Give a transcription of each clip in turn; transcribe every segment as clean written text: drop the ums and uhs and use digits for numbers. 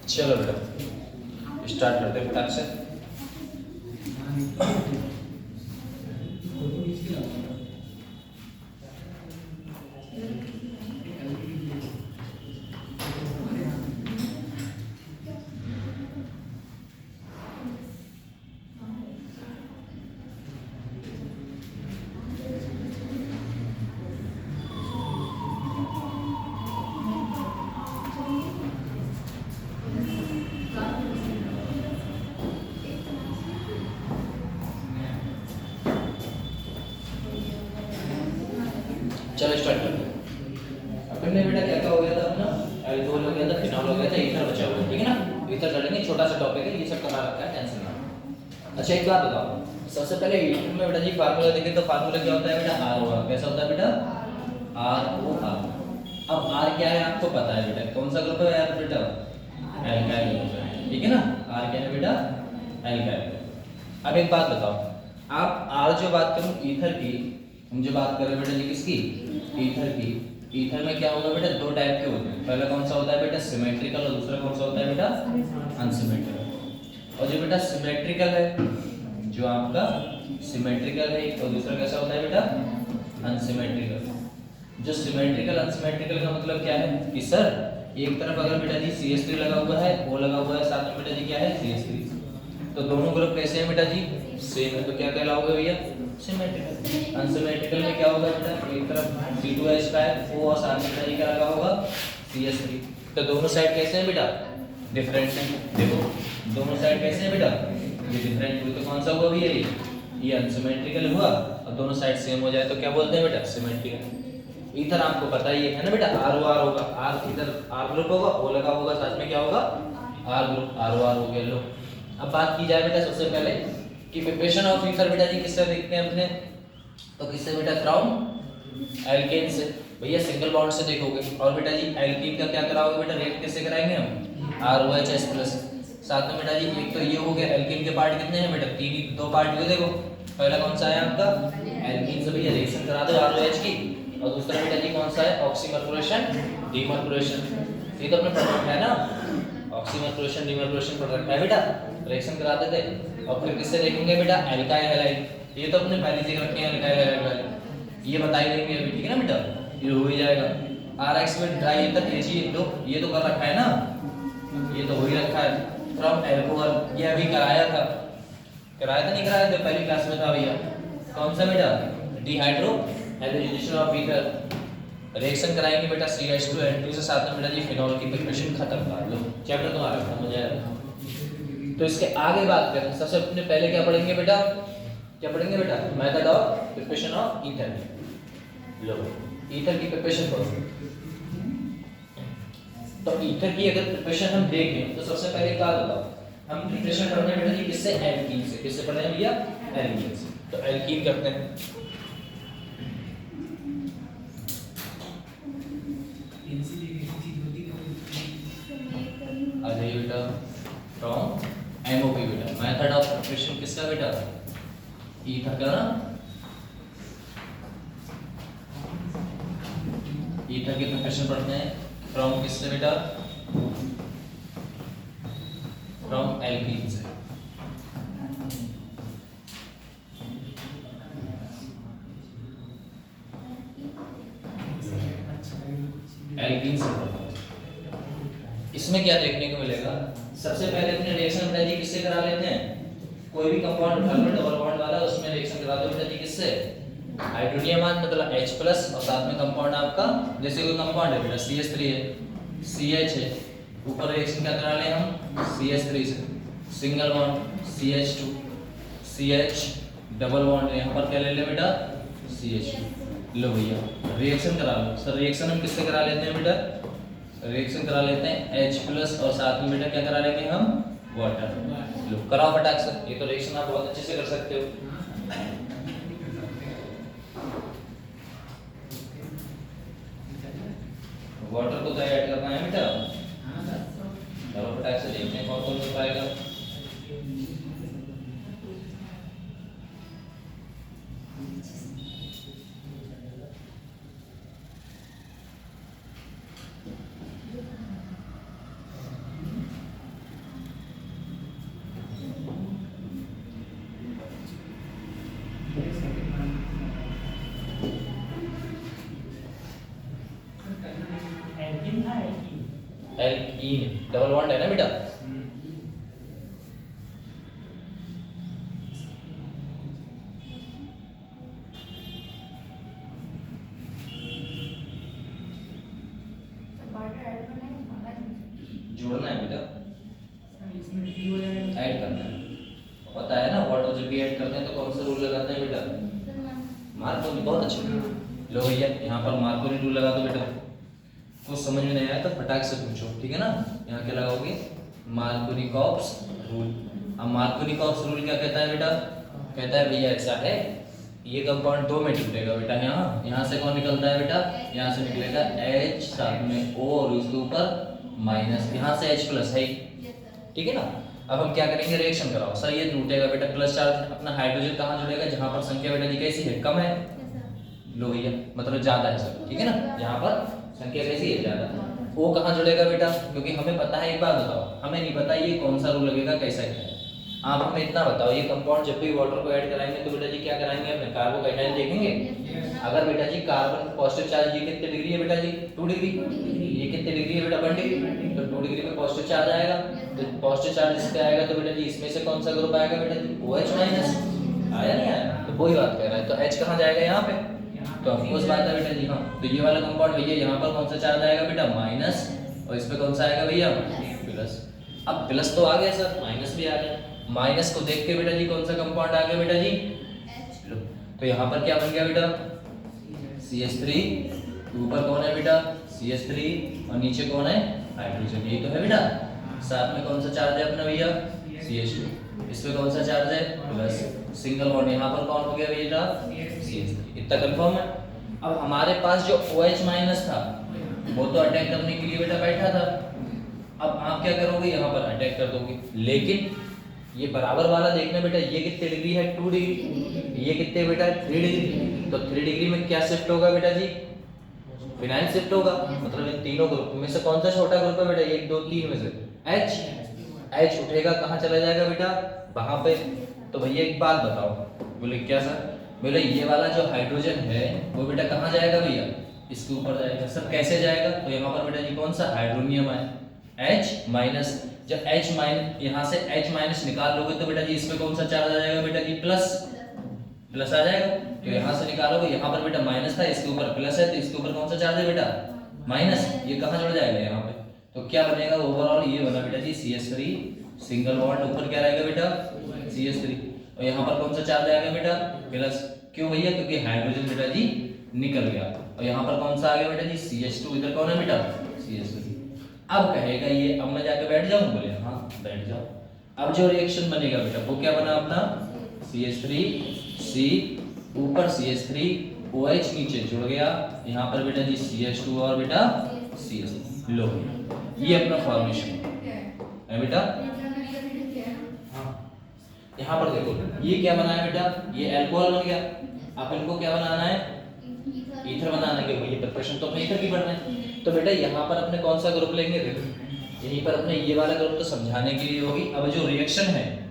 चलो बेटा स्टार्ट करते हैं फटाक से। चलो स्टार्ट करते हैं। अपन ने बेटा क्या क्या हो गया था अपना, एल्कोहल हो गया था, फिनॉल हो गया था, ईथर बचा हुआ है, ठीक है ना। ईथर चलेंगे, छोटा सा टॉपिक है, ये सब करना रखा है, टेंशन ना। अच्छा एक बात बताओ, सबसे पहले ईथर में बेटा जी फार्मूला देखें तो फार्मूला क्या होता है बेटा, आर ओ आर। कैसा होता है बेटा, आर ओ आर। अब आर क्या है आपको पता है बेटा, कौन सा ग्रुप है यार बेटा, एल्काइल ग्रुप है, ठीक है ना। आर क्या है बेटा, एल्काइल। अब एक बात बताओ, आप आर जो बात करूं ईथर की, हम जो बात कर रहे हैं बेटा जी किसकी, ईथर की। ईथर में क्या होगा बेटा, दो टाइप के होते हैं। पहला कौन सा होता है बेटा, सिमेट्रिकल, और दूसरा कौन सा होता है बेटा, अनसिमेट्रिकल। और जो बेटा सिमेट्रिकल है, जो आपका सिमेट्रिकल है, और दूसरा कैसा होता है बेटा, अनसिमेट्रिकल। जो सिमेट्रिकल अनसिमेट्रिकल का मतलब क्या है कि सर एक तरफ अगर बेटा जी CH3 लगा हुआ है, O लगा हुआ है, साथ में बेटा जी क्या है CH3, तो दोनों ग्रुप कैसे हैं बेटा जी, सेम है, तो क्या कहलाओगे भैया, सिमेट्रिकल। अनसिमेट्रिकल में क्या होगा बेटा, एक तरफ C2H का है O, और साथ में बेटा जी क्या लगा होगा CH3, तो दोनों साइड कैसे हैं बेटा, डिफरेंट हैं। देखो दोनों साइड कैसे हैं बेटा, ये डिफरेंट हुए, तो कौन सा हुआ भैया, ये अनसिमेट्रिकल हुआ, और दोनों साइड सेम हो जाए तो क्या बोलते हैं बेटा, सिमेट्रिकल। इधर आपको पता ही है ना बेटा, आर ओ आर होगा, आर इधर आर ग्रुप होगा, O लगा होगा, साथ में क्या होगा R group, R O R हो गया। लो अब बात की जाए बेटा सबसे पहले कि प्रिपरेशन ऑफ ईथर बेटा जी किससे देखते हैं अपने, तो किससे बेटा, फ्रॉम एल्केन से। भैया सिंगल बॉन्ड से देखोगे, और बेटा जी एल्कीन का क्या कराओगे बेटा, रेट कैसे कराएंगे हम, ROHS+। साथ में बेटा जी एक तो ये हो गया, एल्कीन के पार्ट कितने हैं बेटा, तीन, दो पार्ट हुए। देखो पहला कौन सा है आपका, एल्कीन से भैया रिएक्शन करा दो ROH की, और दूसरा बेटा जी कौन सा है, ऑक्सीमर्कुलेशन डीमर्कुलेशन। ये तो अपने पढ़ रखा है ना, ऑक्सीमर्कुलेशन डीमर्कुलेशन पढ़ रखा है बेटा, रिएक्शन कराते थे। और फिर किससे देखेंगे बेटा, एल्काइल हैलाइड, ये तो अपने पहले देख रखे हैं, एल्काइल हैलाइड वाले, ये बताई देंगे अभी, ठीक है ना बेटा, ये हो ही जाएगा। RX में ड्राई ईथर AG लो, ये तो कर रखा है ना, ये तो हो ही रखा है। फ्रॉम एल्कोहल, ये अभी कराया था, कराया था नहीं कराया था, पहली क्लास में था भैया, कौन सा बेटा, dehydro hydrogenation of ether. Reaction कराएंगे बेटा CH2N2 से, साथ में बेटा जी फिनॉल की प्रिपरेशन खत्म कर लो, चैप्टर तुम्हारा खत्म हो जाएगा। तो इसके आगे बात करें, सबसे अपने पहले क्या पढ़ेंगे बेटा, क्या पढ़ेंगे बेटा, method of preparation of ether. Low ether की प्रिपरेशन करो। तो ईथर की अगर प्रिपरेशन हम देखें तो सबसे पहले क्या बताओ, हम प्रिपरेशन करते हैं बेटा जी किससे, एल्कीन से। किससे पढ़े हैं भैया, एल्कीन से। तो एल्कीन करते हैं, बेटा फ्रॉम MOP बेटा, मेथड ऑफ प्रिपरेशन किसका बेटा, ईथर का ना, ईथर की प्रिपरेशन पढ़ते हैं फ्रॉम किससे बेटा, फ्रॉम एल्कीन से। एल्कीन से इसमें क्या देखने को मिलेगा, सबसे पहले अपने रिएक्शन बेटा जी किससे करा लेते हैं, कोई भी कंपाउंड उठा लो डबल बॉन्ड वाला, उसमें रिएक्शन करा दो बेटा जी किससे, हाइड्रोनियम आयन मतलब H प्लस और साथ में कंपाउंड आपका, जैसे कोई कंपाउंड है बेटा CH3 है, CH है, ऊपर रिएक्शन क्या करा ले हम CH3 से, single bond CH2, CH double bond, यहाँ पर क्या ले ले बेटा CH2। लो भैया रिएक्शन करा लो सर, रिएक्शन हम किससे करा लेते हैं बेटा, रिएक्शन करा लेते हैं H प्लस और साथ में बेटा क्या करा लेंगे हम वाटर। लो कराओ फटाक से, ये तो रिएक्शन आप बहुत अच्छे से कर सकते हो। वाटर को तो ऐड करना है बेटा, चलो फटाक से देखते हैं कौन कौन कर पाएगा। एल्कीन डबल बॉन्ड है ना बेटा, जोड़ना है बेटा, ऐड करना है, पता है ना वाटर जब भी ऐड करते हैं तो कौन सा रूल लगाते हैं बेटा, मार्कोनी, बहुत अच्छे। लो भैया यहाँ पर मार्कोनी रूल लगा दो बेटा, कुछ समझ में नहीं आया तो फटाक से पूछो, ठीक है ना। यहाँ क्या लगाओगे, मार्कोनी-कॉप्स रूल। अब मार्कोनी-कॉप्स रूल क्या कहता है बेटा, कहता है भैया ऐसा है, ये कंपाउंड दो में टूटेगा बेटा, यहाँ से कौन निकलता है बेटा, यहाँ से निकलेगा H साथ में O और उसके ऊपर माइनस, यहाँ से H प्लस है, ठीक है ना। अब हम क्या करेंगे, रिएक्शन कराओ सर, ये टूटेगा बेटा, प्लस चार्ज अपना हाइड्रोजन कहाँ जुड़ेगा, जहाँ पर संख्या बेटा जी कैसी है, कम है, लो भैया मतलब ज्यादा है सर, ठीक है ना, यहाँ पर संख्या कैसी है, ज्यादा। वो कहाँ जुड़ेगा बेटा, क्योंकि हमें पता है, एक बात बताओ, हमें नहीं पता ये कौन सा रूल लगेगा, कैसा क्या है। आप हमें इतना बताओ, ये कंपाउंड जब भी वाटर को ऐड कराएंगे तो बेटा जी क्या कराएंगे, अपने कार्बोकेटाइन देखेंगे। अगर बेटा जी कार्बन पॉजिटिव चार्ज ये कितने डिग्री है बेटा जी, 2 डिग्री, ये कितने डिग्री है बेटा, 1 डिग्री, तो 2 डिग्री में पॉजिटिव चार्ज आएगा, तो पॉजिटिव चार्ज इस पे आएगा तो बेटा जी इसमें से कौन सा ग्रुप आएगा बेटा जी, OH माइनस, आया नहीं आया, तो वही बात कह रहा है, तो H कहाँ जाएगा, यहाँ पे, तो ऑफकोर्स बात है बेटा जी। हाँ तो ये वाला कंपाउंड भैया यहाँ पर कौन सा चार्ज आएगा बेटा, माइनस, और इस पे कौन सा आएगा भैया, प्लस। अब प्लस तो आ गया सर, माइनस भी आ गया, माइनस को देख के बेटा जी कौन सा कंपाउंड आ गया बेटा जी, लो तो यहाँ पर क्या बन गया बेटा, CH3, ऊपर कौन है बेटा CH3 और नीचे कौन है हाइड्रोजन, यही तो है बेटा। साथ में कौन सा चार्ज है अपना भैया CH2, इस पे कौन सा चार्ज है प्लस, सिंगल बॉन्ड, यहाँ पर कौन हो गया बेटा CH3, इतना कंफर्म है। अब हमारे पास जो OH माइनस था वो तो अटैक करने के लिए बेटा बैठा था, अब आप क्या करोगे, यहाँ पर अटैक कर दोगे, लेकिन ये बराबर वाला देखना बेटा, ये कितने डिग्री है 2 डिग्री, ये कितने बेटा 3 डिग्री, तो 3 डिग्री में क्या शिफ्ट होगा बेटा जी, फिनाइल शिफ्ट होगा, मतलब इन तीनों ग्रुप में से कौन सा छोटा ग्रुप है बेटा, 1 2 3 में से H उठेगा, कहाँ चला जाएगा बेटा वहां पे। तो भैया एक बात बताओ, बोले क्या सर, बोले ये वाला जो हाइड्रोजन है वो बेटा कहाँ जाएगा भैया, इसके ऊपर जाएगा। सर कैसे जाएगा, तो यहाँ पर बेटा जी कौन सा हाइड्रोनियम है H माइनस, जब H माइनस यहाँ से H माइनस निकाल लोगे तो बेटा जी इसमें कौन सा चार्ज आ जाएगा बेटा जी, प्लस, प्लस आ जाएगा। तो यहाँ से निकालोगे, यहाँ पर बेटा माइनस था, इसके ऊपर प्लस है, तो इसके ऊपर कौन सा चार्ज है बेटा माइनस, ये कहाँ जुड़ जाएगा यहाँ पे, तो क्या बनेगा ओवरऑल, ये बना बेटा जी CH3 सिंगल बॉन्ड, ऊपर क्या रहेगा बेटा CH3, और यहाँ पर कौन सा चार्ज आएगा बेटा प्लस, क्यों भैया, क्योंकि हाइड्रोजन बेटा जी निकल गया, और यहाँ पर कौन सा आ गया बेटा जी CH2, इधर कौन है बेटा CH3। अब कहेगा ये, अब मैं जाके बैठ जाऊं, बोले हाँ बैठ जाओ। अब जो रिएक्शन बनेगा बेटा वो क्या बना अपना, CH3C ऊपर CH3 OH नीचे जुड़ गया, यहाँ पर बेटा जी CH2 और बेटा CH3, लो ये अपना फॉर्मेशन है बेटा। हाँ, यहाँ पर देखो ये क्या बना है बेटा, ये अल्कोहल बन गया। अब इनको क्या बनाना है, ईथर बनाना है, क्योंकि ये प्रिपरेशन तो अपने ईथर की पढ़ना है। तो बेटा यहाँ पर अपने कौन सा ग्रुप लेंगे, देखो यहीं पर अपने ये वाला ग्रुप तो समझाने के लिए होगी। अब जो रिएक्शन है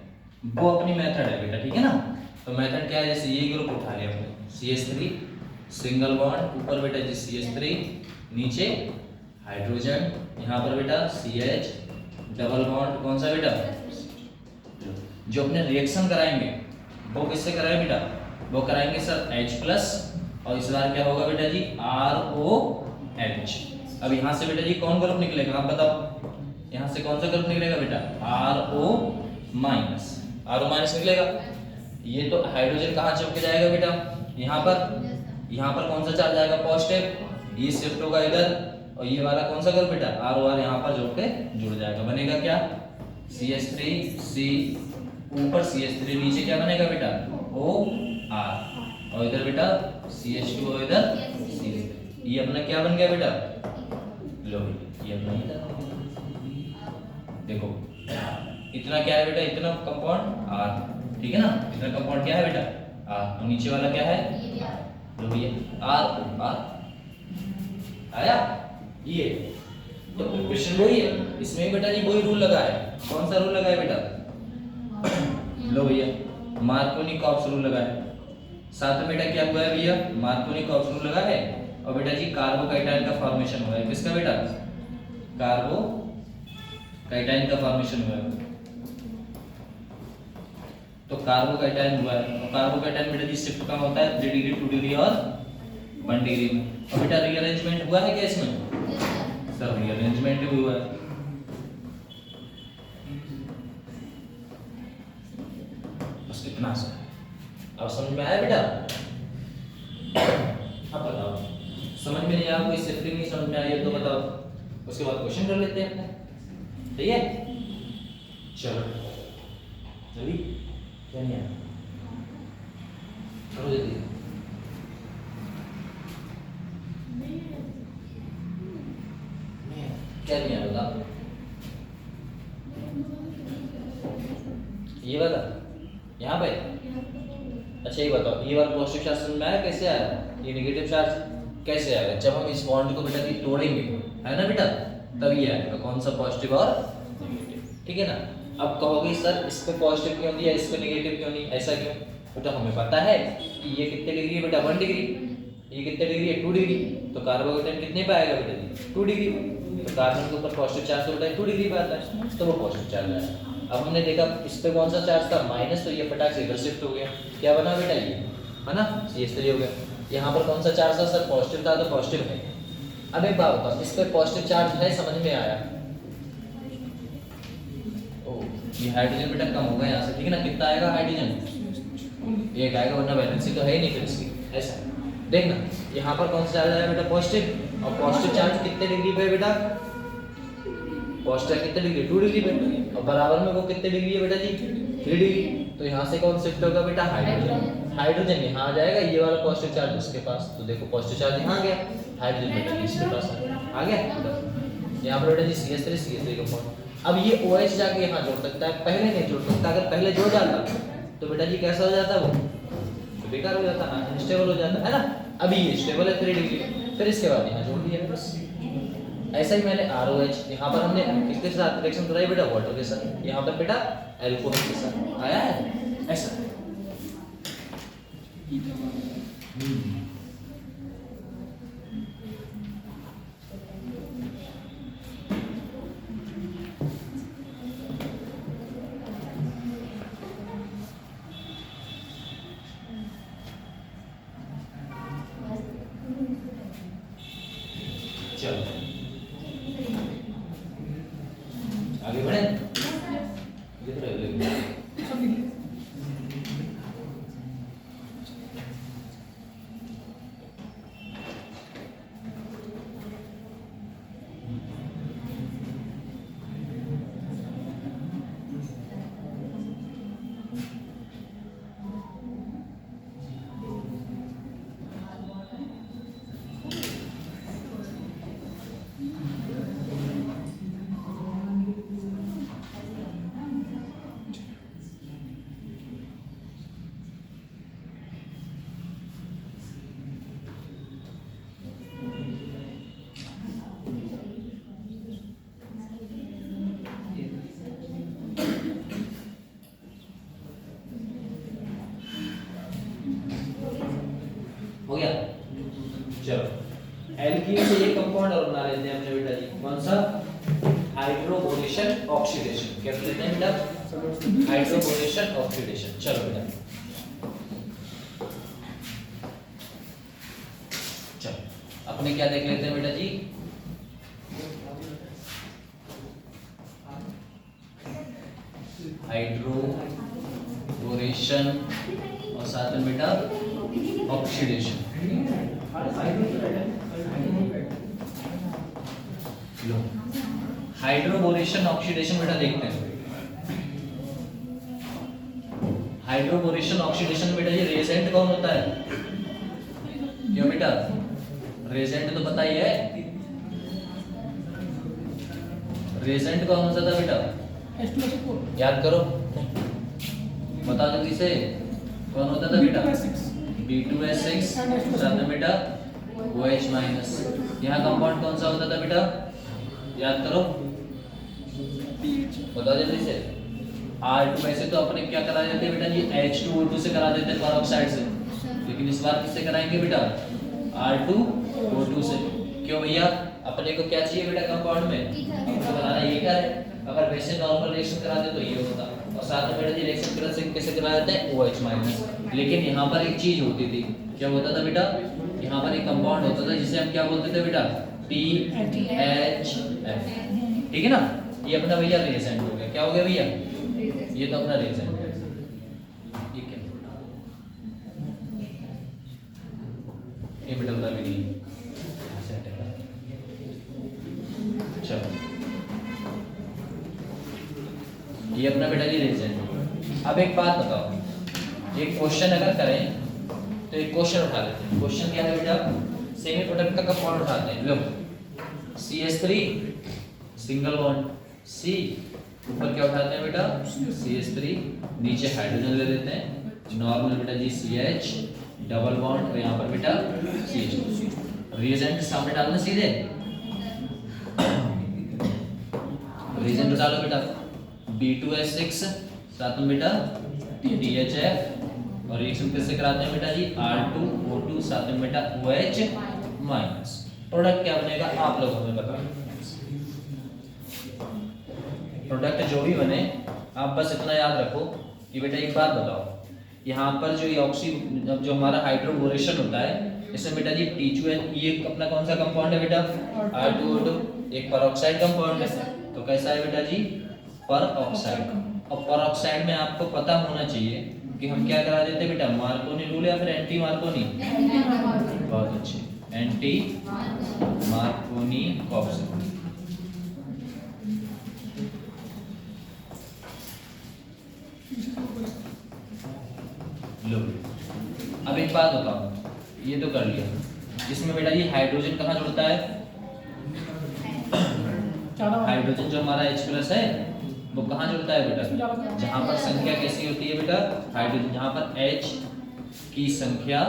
वो अपनी मेथड है बेटा, ठीक है ना। तो मेथड क्या है, जैसे ये ग्रुप उठा लिया हमने CH3 सिंगल बॉन्ड, ऊपर बेटा जी CH3, नीचे हाइड्रोजन, यहाँ पर बेटा CH डबल बॉन्ड, कौन सा बेटा, जो अपने रिएक्शन कराएंगे वो किससे कराएंगे बेटा, वो कराएंगे सर H+, और इस बार क्या होगा बेटा जी ROH। अब यहाँ से बेटा जी कौन ग्रुप निकलेगा, आप बताओ, यहाँ से कौन सा ग्रुप निकलेगा बेटा, RO- निकलेगा। ये तो हाइड्रोजन कहाँ चिपक जाएगा बेटा, यहाँ पर कौन सा चार्ज आएगा, पॉजिटिव, ये शिफ्ट होगा इधर, और ये वाला कौन सा ग्रुप बेटा ROR यहाँ पर जुड़ जाएगा, बनेगा क्या CH3C, ऊपर CH3, नीचे क्या बनेगा बेटा OR, और इधर बेटा CH2 और इधर CH3। ये अपना क्या बन गया बेटा, लो ये अपना ही था। देखो इतना क्या है बेटा, इतना कंपाउंड R, ठीक है ना, इतना कंपाउंड क्या है बेटा R, और नीचे वाला क्या है, लो भैया ROR आया। ये तो क्वेश्चन वही है, इसमें बेटा जी वही रूल लगा है। कौन सा रूल लगा है बेटा, लो भैया मार्कोनिकॉप्स रूल लगा है। साथ में बेटा क्या हुआ है भैया, मार्कोनिकॉप्स रूल लगा है, और बेटा जी कार्बोकैटायन का फॉर्मेशन हुआ है, किसका बेटा, कार्बोकैटायन का फॉर्मेशन हुआ है। तो कार्बोकैटायन हुआ है, और कार्बोकैटायन बेटा जी शिफ्ट कहाँ होता है, 3 डिग्री 2 डिग्री और 1 डिग्री में। और बेटा रीअरेंजमेंट हुआ है क्या इसमें, सर रीअरेंजमेंट भी हुआ है। बस इतना सा, अब समझ में आया बेटा। अब बताओ समझ में नहीं आया, कोई शिफ्टिंग नहीं समझ में आई है तो बताओ, उसके बाद क्वेश्चन कर लेते हैं अपने, ठीक है। चलो चलिए, क्या नहीं आया, चलो जल्दी। क्या नहीं आया बताओ, ये वाला यहाँ पे। अच्छा ये बताओ, ये वाला पॉजिटिव चार्ज समझ में आया, कैसे आया, ये नेगेटिव चार्ज कैसे आएगा, जब हम इस बॉन्ड को बेटा जी तोड़ेंगे, है ना बेटा, तब ये आएगा कौन सा, पॉजिटिव और नेगेटिव, ठीक है ना। अब कहोगे सर इस पे पॉजिटिव क्यों दिया, इस पे नेगेटिव क्यों नहीं, ऐसा क्यों, बेटा हमें पता है कि ये कितने डिग्री है बेटा, 1 डिग्री, ये कितने डिग्री है, 2 डिग्री, तो कार्बोकैटायन कितने पे आएगा बेटा जी 2 डिग्री, तो कार्बन के ऊपर पॉजिटिव चार्ज होता है 2 डिग्री पे आता है, तो वो पॉजिटिव चार्ज आया। अब हमने देखा इस पे कौन सा चार्ज था, माइनस, तो ये फटाक से इधर शिफ्ट हो गया, क्या बना बेटा ये, है ना, CH3 हो गया। यहाँ पर कौन सा चार्ज था सर, पॉजिटिव था, तो पॉजिटिव है। अब एक बात बताओ, इस पे पॉजिटिव चार्ज है, समझ में आया, ओ ये हाइड्रोजन बेटा कम होगा यहाँ से, ठीक है ना, कितना आएगा हाइड्रोजन, एक आएगा, वरना वैलेंसी तो है ही नहीं फिर इसकी, ऐसा देखना। यहाँ पर कौन सा चार्ज आया बेटा, पॉजिटिव, और पॉजिटिव चार्ज कितने डिग्री पे बेटा, पॉजिटिव कितने डिग्री, 2 डिग्री पे, और बराबर में वो कितने डिग्री है बेटा जी 3 डिग्री, तो यहाँ से कौन शिफ्ट होगा बेटा, हाइड्रोजन यहाँ आ जाएगा, ये वाला पॉजिटिव चार्ज उसके पास, तो देखो पॉजिटिव चार्ज यहाँ आ गया, हाइड्रोजन बेटा इसके पास आ गया। यहाँ पर बेटा जी CH3 कंपाउंड। अब ये OH जाके यहाँ जोड़ सकता है, पहले नहीं जोड़ सकता, अगर पहले जोड़ जाता तो बेटा जी कैसा हो जाता, वो तो बेकार हो जाता, अनस्टेबल हो जाता, है ना। अभी ये स्टेबल है 3 डिग्री, फिर इसके बाद यहाँ जोड़ दिया बस। ऐसा ही मैंने ROH, यहाँ पर हमने किसके साथ रिएक्शन कराई बेटा, वाटर के साथ, यहाँ पर बेटा अल्कोहल के साथ आया है, ऐसा। चलो आगे बढ़े, जी, कौन सा? Hydroboration oxidation. क्या लेते हैं बेटा? Hydroboration oxidation. चलो बेटा, चलो अपने क्या देख लेते हैं बेटा जी? हाइड्रोबोरेशन और साथ में बेटा ऑक्सीडेशन। लो, हाइड्रोबोरेशन ऑक्सीडेशन बेटा देखते हैं। हाइड्रोबोरेशन ऑक्सीडेशन बेटा जी रिएजेंट कौन होता है? क्यों बेटा? रिएजेंट तो पता ही है, रिएजेंट कौन होता था बेटा? याद करो, बताओ जल्दी से, कौन होता था बेटा? B2S6 साथ में बेटा OH माइनस। यहाँ कंपाउंड कौन सा होता था बेटा? याद करो, बताओ जल्दी से। R2 में से तो अपने क्या करा देते बेटा जी? H2O2 से करा देते पेरोक्साइड से, लेकिन इस बार किससे कराएंगे बेटा? R2O2 से। क्यों भैया? अपने को क्या चाहिए बेटा कंपाउंड में? तो बनाना ये क्या है? अगर वैसे नॉर्मल रिएक्शन करा दे तो ये होता, और साथ में बेटा जी रिएक्शन करा से कैसे करा देते हैं? OH minus. लेकिन यहाँ पर एक चीज होती थी, क्या होता था बेटा? यहाँ पर एक कंपाउंड होता था जिसे हम क्या बोलते थे बेटा? PHF। ठीक है ना? ये अपना भैया रिएजेंट हो गया। क्या हो गया भैया? ये तो अपना रिएजेंट है। ये क्या? ये बेटा बता भी नहीं। चलो, ये अपना बेटा जी रिएजेंट। अब एक बात बताओ, एक क्वेश्चन अगर करें तो एक क्वेश्चन उठा लेते हैं। क्वेश्चन क्या है बेटा? सेमी प्रोडक्ट का कंपाउंड उठाते हैं। लो, CH3 सिंगल बॉन्ड C, ऊपर क्या उठाते हैं बेटा? CH3, नीचे हाइड्रोजन ले लेते हैं नॉर्मल बेटा जी CH डबल बॉन्ड, और यहाँ पर बेटा CH2। रिएजेंट सामने डालना सीधे, रिएजेंट डालो बेटा। B2S6 साथ में बेटा THF, और रिएक्शन किससे कराते हैं बेटा जी? R2O2 साथ में बेटा OH माइनस। प्रोडक्ट क्या बनेगा आप लोग हमें बताओ। प्रोडक्ट जो भी बने आप बस इतना याद रखो कि बेटा एक बात बताओ, यहाँ पर जो ये जो हमारा हाइड्रोबोरेशन होता है, इसमें बेटा जी T2N, ये अपना कौन सा कंपाउंड है बेटा? R2O2, एक पेरोक्साइड कंपाउंड है। तो कैसा है बेटा जी? पेरोक्साइड। और पेरोक्साइड में आपको पता होना चाहिए कि हम क्या करा देते बेटा? मार्कोनी रूल या फिर एंटी मार्कोनी? बहुत अच्छे, एंटी मार्कोनी कॉन्सेप्ट। लो, अब एक बात बताओ, ये तो कर लिया, इसमें बेटा ये हाइड्रोजन कहाँ जुड़ता है? हाइड्रोजन जो हमारा H+ है वो कहाँ जुड़ता है बेटा? जहाँ पर संख्या कैसी होती है बेटा? हाइड्रोजन, जहाँ पर H की संख्या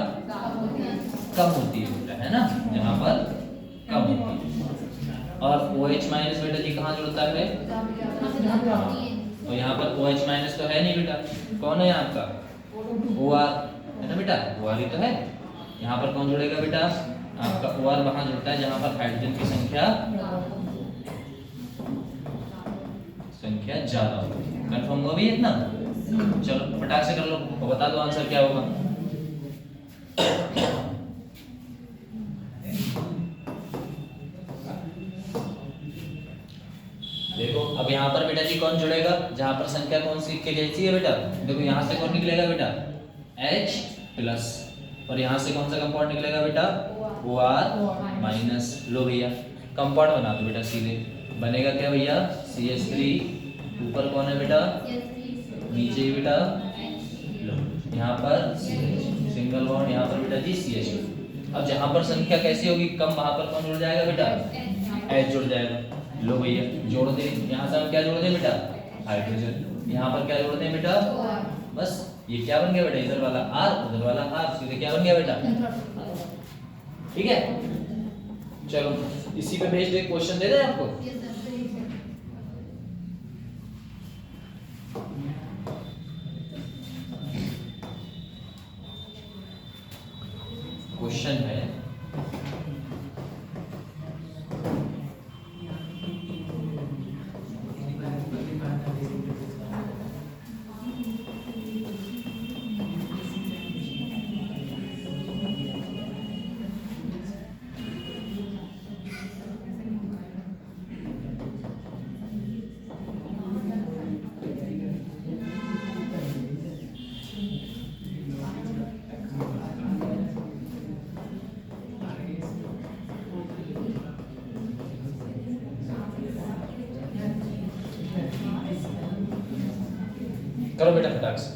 कम होती है बेटा, है ना? जहाँ पर कम होती है। और OH माइनस बेटा जी कहाँ जुड़ता है? और यहाँ पर OH माइनस तो है नहीं बेटा, कौन है यहाँ का? OR है ना बेटा? OR ही तो है। यहाँ पर कौन जुड़ेगा बेटा? आपका OR वहाँ जुड़ता है जहाँ पर हाइड्रोजन की संख्या ज्यादा होगी। कंफर्म हुआ भी इतना? चलो फटाक से कर लो और बता दो आंसर क्या होगा। देखो अब यहाँ पर बेटा जी कौन जुड़ेगा? जहाँ पर संख्या कौन सी कैसी है बेटा? देखो यहाँ से कौन निकलेगा बेटा? H+, और यहाँ से कौन सा कंपाउंड निकलेगा बेटा? OR minus. लो भैया कंपाउंड बना दो बेटा सीधे, बनेगा क्या भैया? CH3, ऊपर कौन है बेटा? नीचे ही बेटा लो, यहाँ पर सिंगल बॉन्ड, यहाँ पर बेटा जी CH2। अब जहाँ पर संख्या कैसी होगी कम, वहाँ पर कौन जुड़ जाएगा बेटा? H जुड़ जाएगा। लो भैया जोड़ दे, यहाँ से हम क्या जोड़ दें बेटा? हाइड्रोजन। यहाँ पर क्या जोड़ दें बेटा? बस ये क्या बन गया बेटा? इधर वाला R उधर वाला R, सीधे क्या बन गया बेटा? ठीक है, चलो इसी पे बेस्ड एक क्वेश्चन दे दें आपको। क्वेश्चन है करो बेटा फटाक से।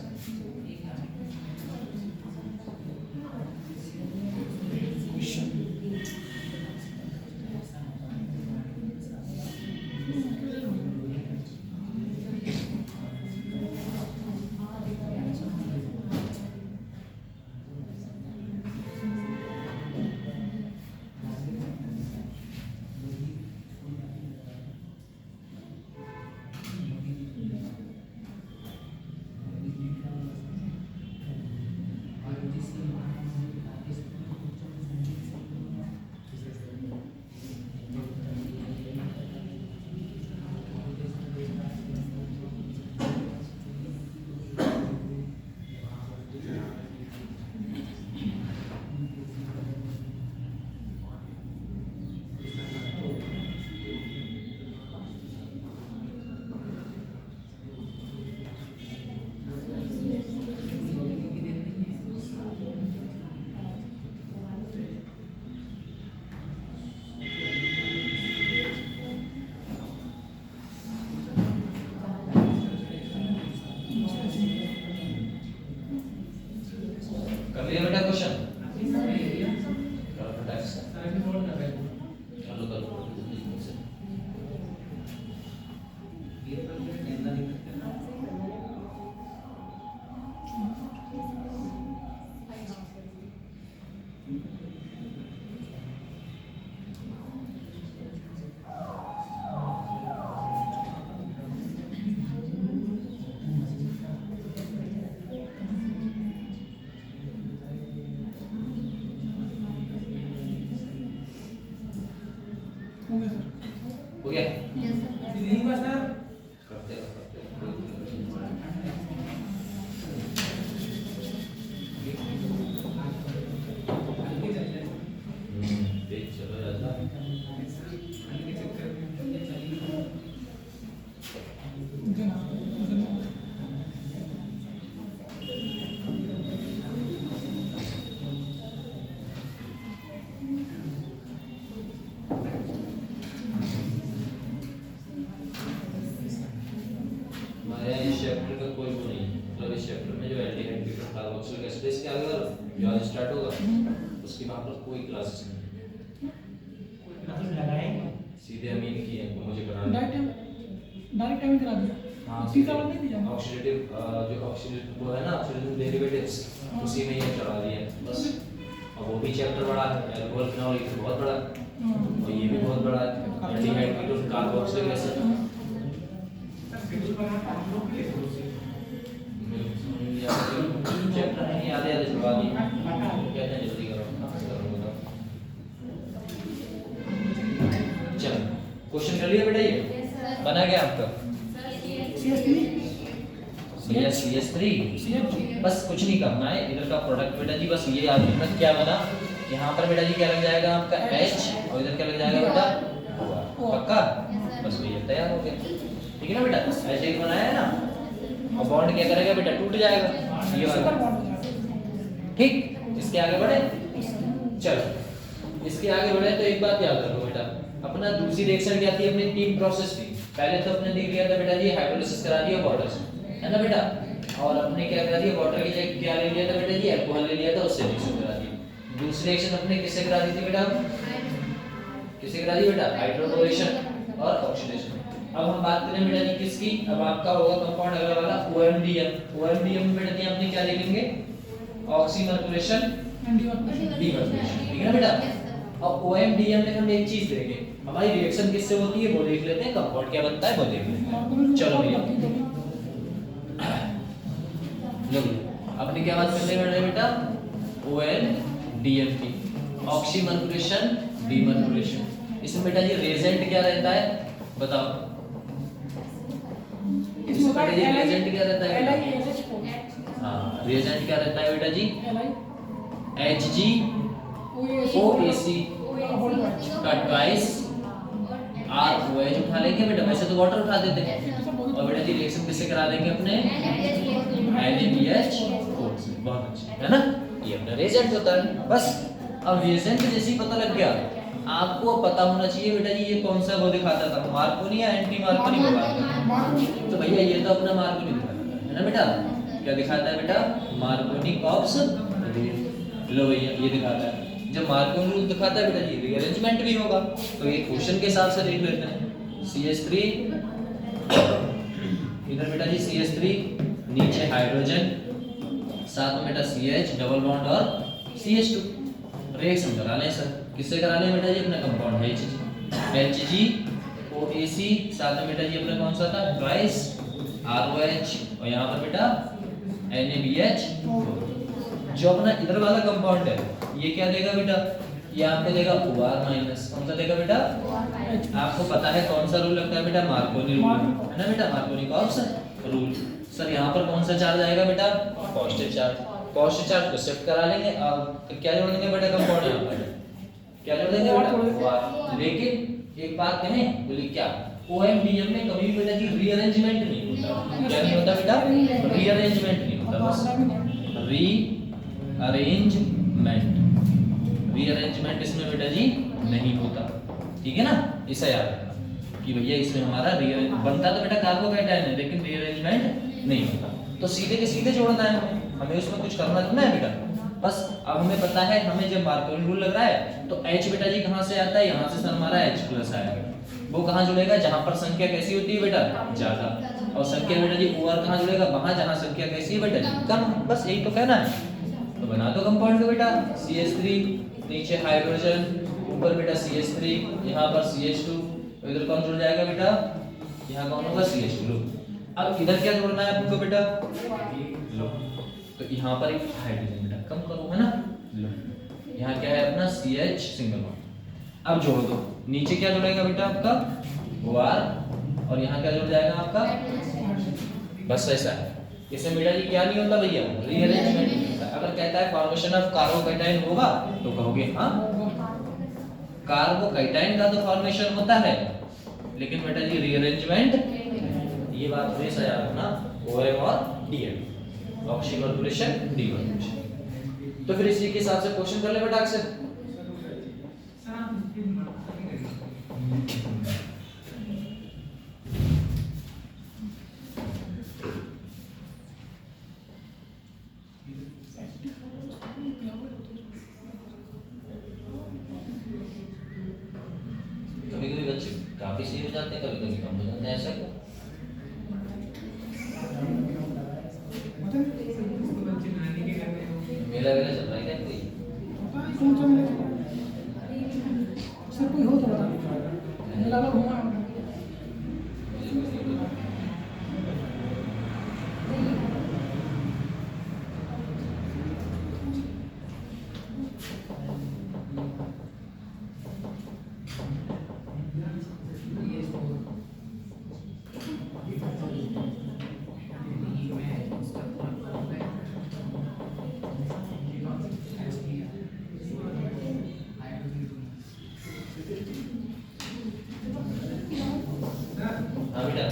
कर लिया बेटा क्वेश्चन? करो फटाक से। चलो करो। हो गया? करते रहो, चलो राजा। इस चैप्टर का कोई वो नहीं, मतलब इस चैप्टर में जो एल्डिहाइड कीटोन कार्बोक्सिलिक एसिड इसके आगे जो आज स्टार्ट होगा उसकी वहां पर कोई क्लासेस नहीं, सीधे अमीन की है वो मुझे कराना डायरेक्ट टाइम करा दिया। हाँ तीसरा वाला नहीं दिया। ऑक्सीडेटिव जो ऑक्सीडेटिव वो है ना ऑक्सीडेटिव डेरिवेटिव्स उसी में ये चढ़ा दिया बस। अब वो भी चैप्टर बड़ा है, अल्कोहल फिनॉल ये तो बहुत बड़ा है और ये भी बहुत बड़ा है, aldehyde ketone carboxylic acid. Chapter नहीं आधे आधे छुड़वा दिए, कहते हैं जल्दी करो। चलो क्वेश्चन कर लिया बेटा, ये बना गया आपका CS3। बस कुछ नहीं करना है, इधर का प्रोडक्ट बेटा जी बस ये याद रखना क्या बना, यहाँ पर बेटा जी क्या लग जाएगा आपका H और इधर क्या लग जाएगा बेटा पक्का, बस ये तैयार हो गया। ठीक है ना बेटा, ऐसे एक बनाया है ना, और बॉन्ड क्या करेगा बेटा टूट जाएगा ये वाला। ठीक, इसके आगे बढ़े। चलो इसके आगे बढ़े तो एक बात याद रखो बेटा, अपना दूसरी रिएक्शन क्या थी, अपनी तीन प्रोसेस थी। पहले तो अपने देख लिया था बेटा जी हाइड्रोलिसिस करा दिया वाटर से, है ना बेटा, और अपने क्या करा दिया वाटर की जगह क्या ले लिया था बेटा जी अल्कोहल ले लिया था, उससे रिएक्शन करा दी। दूसरी रिएक्शन अपने किससे करा दी थी बेटा, किससे करा दी बेटा हाइड्रोकोलेशन और ऑक्सीडेशन। अब हम बात करें बेटा जी किसकी, अब आपका होगा कंपाउंड अगला वाला OMDM। OMDM में बेटा जी हमने क्या लिखेंगे ऑक्सीमर्कुलेशन डीमर्कुलेशन, ठीक है ना बेटा। अब OMDM में हम एक चीज देखेंगे, हमारी रिएक्शन किससे होती है वो देख लेते हैं, कंपाउंड क्या बनता है वो देख लेते हैं। चलो भैया लो अपने क्या बात कर रहे हैं बेटा OMDM की, ऑक्सीमर्कुलेशन डीमर्कुलेशन। इसमें बेटा जी रिएजेंट क्या रहता है बताओ, इसमें बेटा जी रिएजेंट क्या रहता है, हाँ रिएजेंट क्या रहता है बेटा जी HgOAC का ट्वाइस ROH उठा लेंगे बेटा, वैसे तो वाटर उठा देते हैं, और बेटा जी रिएक्शन किससे करा देंगे अपने NaBH4 से। बहुत अच्छा है ना, ये अपना रिएजेंट होता है बस। अब रिएजेंट जैसे ही पता लग गया, आपको पता होना चाहिए बेटा जी ये कौन सा वो दिखाता था, मार्कोनी या एंटी मार्कोनी को बात करते, तो भैया ये तो अपना मार्कोनी दिखाता है, है ना बेटा। क्या दिखाता है बेटा? Markovnikov cops rule. लो भैया ये दिखाता है। जब मार्कोनी रूल दिखाता है बेटा जी रीअरेंजमेंट भी होगा, तो ये क्वेश्चन के हिसाब से लिख लेते हैं। CH3 इधर बेटा जी CH3, नीचे हाइड्रोजन, साथ में बेटा CH डबल बॉन्ड और CH2। रिएक्शन करा लें सर। किससे करा लें बेटा जी? अपना कंपाउंड है HgOAC, साथ में बेटा जी अपना कौन सा था? ट्वाइस ROH, और यहाँ पर बेटा NaBH। जो अपना इधर वाला कंपाउंड है ये क्या देगा बेटा? ये आपको देगा OR माइनस। कौन सा देगा बेटा? आपको पता है कौन सा रूल लगता है बेटा? मार्कोनी रूल, है ना बेटा, मार्कोनी कॉप्स रूल। सर यहाँ पर कौन सा चार्ज आएगा बेटा? Positive charge. पॉजिटिव चार्ज को शिफ्ट करा लेंगे। अब क्या जोड़ देंगे बेटा कंपाउंड यहाँ पर? क्या जोड़ देंगे बेटा? OR। लेकिन एक बात कहें, बोली क्या? OMDM में कभी भी बेटा जी रीअरेंजमेंट नहीं होता। क्या नहीं होता बेटा? रीअरेंजमेंट नहीं होता, बस रीअरेंजमेंट इसमें बेटा जी नहीं होता। ठीक है ना? इसे याद रखना कि भैया इसमें हमारा रीअरेंज बनता तो बेटा कार्बोकैटायन है, लेकिन रीअरेंजमेंट नहीं होता। तो सीधे के सीधे जोड़ना है हमें उसमें कुछ करना तो है बेटा। बस अब हमें पता है, हमें जब मार्कोनी रूल लग रहा है तो H बेटा जी कहाँ से आता है? यहाँ से सर हमारा H+ आएगा। वो कहाँ जुड़ेगा? जहाँ पर संख्या कैसी होती है बेटा? ज्यादा। और संख्या बेटा जी OR कहाँ जुड़ेगा? वहां जहाँ संख्या कैसी है बेटा जी? कम। बस यही तो कहना है। तो बना दो कंपाउंड को बेटा। CH3, नीचे हाइड्रोजन, ऊपर बेटा CH3, यहाँ पर CH2, तो इधर कौन जुड़ जाएगा बेटा? यहाँ कौन होगा? CH2। लो अब इधर क्या जोड़ना है आपको बेटा? लो तो यहाँ पर एक हाइड्रोजन बेटा कम करो, है ना। लो यहाँ क्या है अपना? CH single bond. अब जोड़ दो। नीचे क्या जुड़ेगा बेटा आपका? OR, और यहाँ क्या जुड़ जाएगा आपका? बस ऐसा है। इसमें बेटा जी क्या नहीं होता भैया? रीअरेंजमेंट नहीं होता। अगर कहता है फॉर्मेशन ऑफ कार्बोकैटायन होगा तो कहोगे हाँ, कार्बोकैटायन का तो फॉर्मेशन होता है, लेकिन बेटा जी रीअरेंजमेंट, ये बात हमेशा याद रखना। OM और DM, ऑक्सीकॉर्पोरेशन, डीकॉर्पोरेशन। तो फिर इसी के हिसाब से क्वेश्चन कर ले बेटा अक्सर। कभी-कभी बच्चे काफी सही हो जाते हैं, कभी-कभी कम हो जाते हैं, ऐसा क्यों? मेला वेला चल रहा है क्या कोई? कौन सा मिला? सर कोई हो तो बता। मेला वाला घुमा है। हाँ बेटा।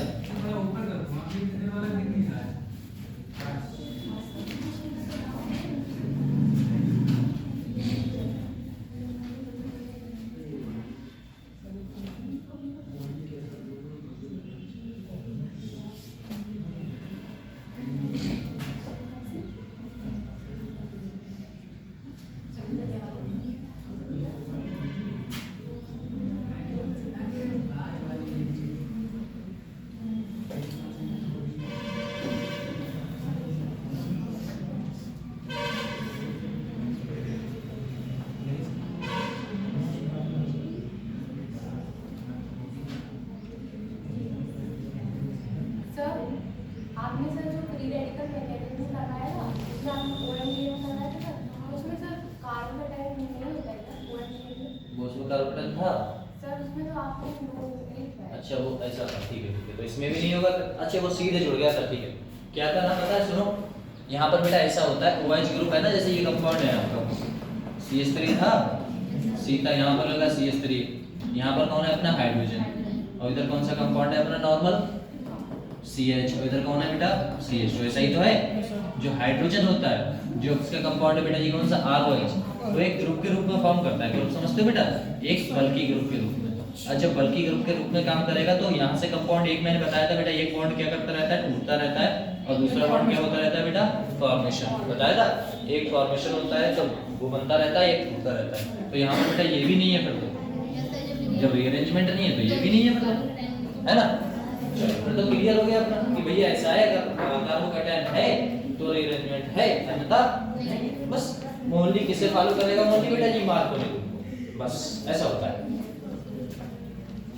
आपने सर जो फ्री रेडिकल मैकेनिज्म लगाया था उसमें आपने OMDM लगाया था सर, उसमें सर कार्बोकैटायन नहीं होता है सर OMDM में? वो उसमें कार्बोकैटायन था सर, उसमें तो आपने नो नहीं पाया। अच्छा, वो ऐसा था। ठीक है, तो इसमें भी नहीं होगा। अच्छा, वो सीधे जुड़ गया था। ठीक है, क्या था ना पता है? सुनो, यहाँ पर बेटा ऐसा होता है, OH ग्रुप है ना, जैसे ये कंपाउंड है आपका CH3 था, C था, यहाँ पर लगा CH3, यहाँ पर कौन है अपना? हाइड्रोजन, और इधर कौन सा कंपाउंड है अपना? नॉर्मल CH, और इधर कौन है बेटा? CH। तो ऐसा ही तो है। जो हाइड्रोजन होता है, जो उसका कंपाउंड है बेटा जी कौन सा? ROH, वो एक ग्रुप के रूप में फॉर्म करता है। ग्रुप समझते हो बेटा? एक बल्कि ग्रुप के रूप में। अच्छा बल्कि ग्रुप के रूप में काम करेगा तो यहाँ से कंपाउंड एक मैंने बताया था बेटा, एक बॉन्ड क्या करता रहता है, टूटता रहता है, और दूसरा बॉन्ड क्या होता रहता है बेटा, फॉर्मेशन बताया था। एक फॉर्मेशन होता है तो वो बनता रहता है, एक टूटता रहता है। तो यहाँ पर बेटा ये भी नहीं है फिर तो, जब रीअरेंजमेंट नहीं है तो ये भी नहीं है फिर तो, है ना। चलो फिर तो क्लियर हो गया अपना कि भैया ऐसा है, अगर कार्बोकैटायन है तो रीअरेंजमेंट है, अन्यथा बस मोनली किसे फॉलो करेगा, मोनली बेटा जी मार्कोनी को, बस ऐसा होता है।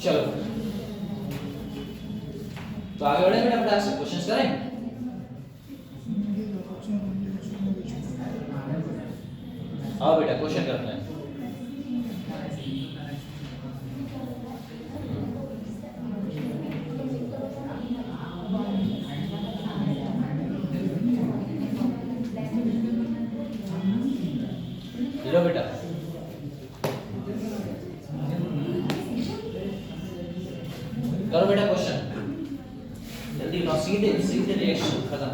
चलो तो आगे बढ़े बेटा, फटाक से क्वेश्चंस करें। आओ बेटा क्वेश्चन करते हैं। लो बेटा करो बेटा क्वेश्चन जल्दी ना, सीधे सीधे रिएक्शन खत्म।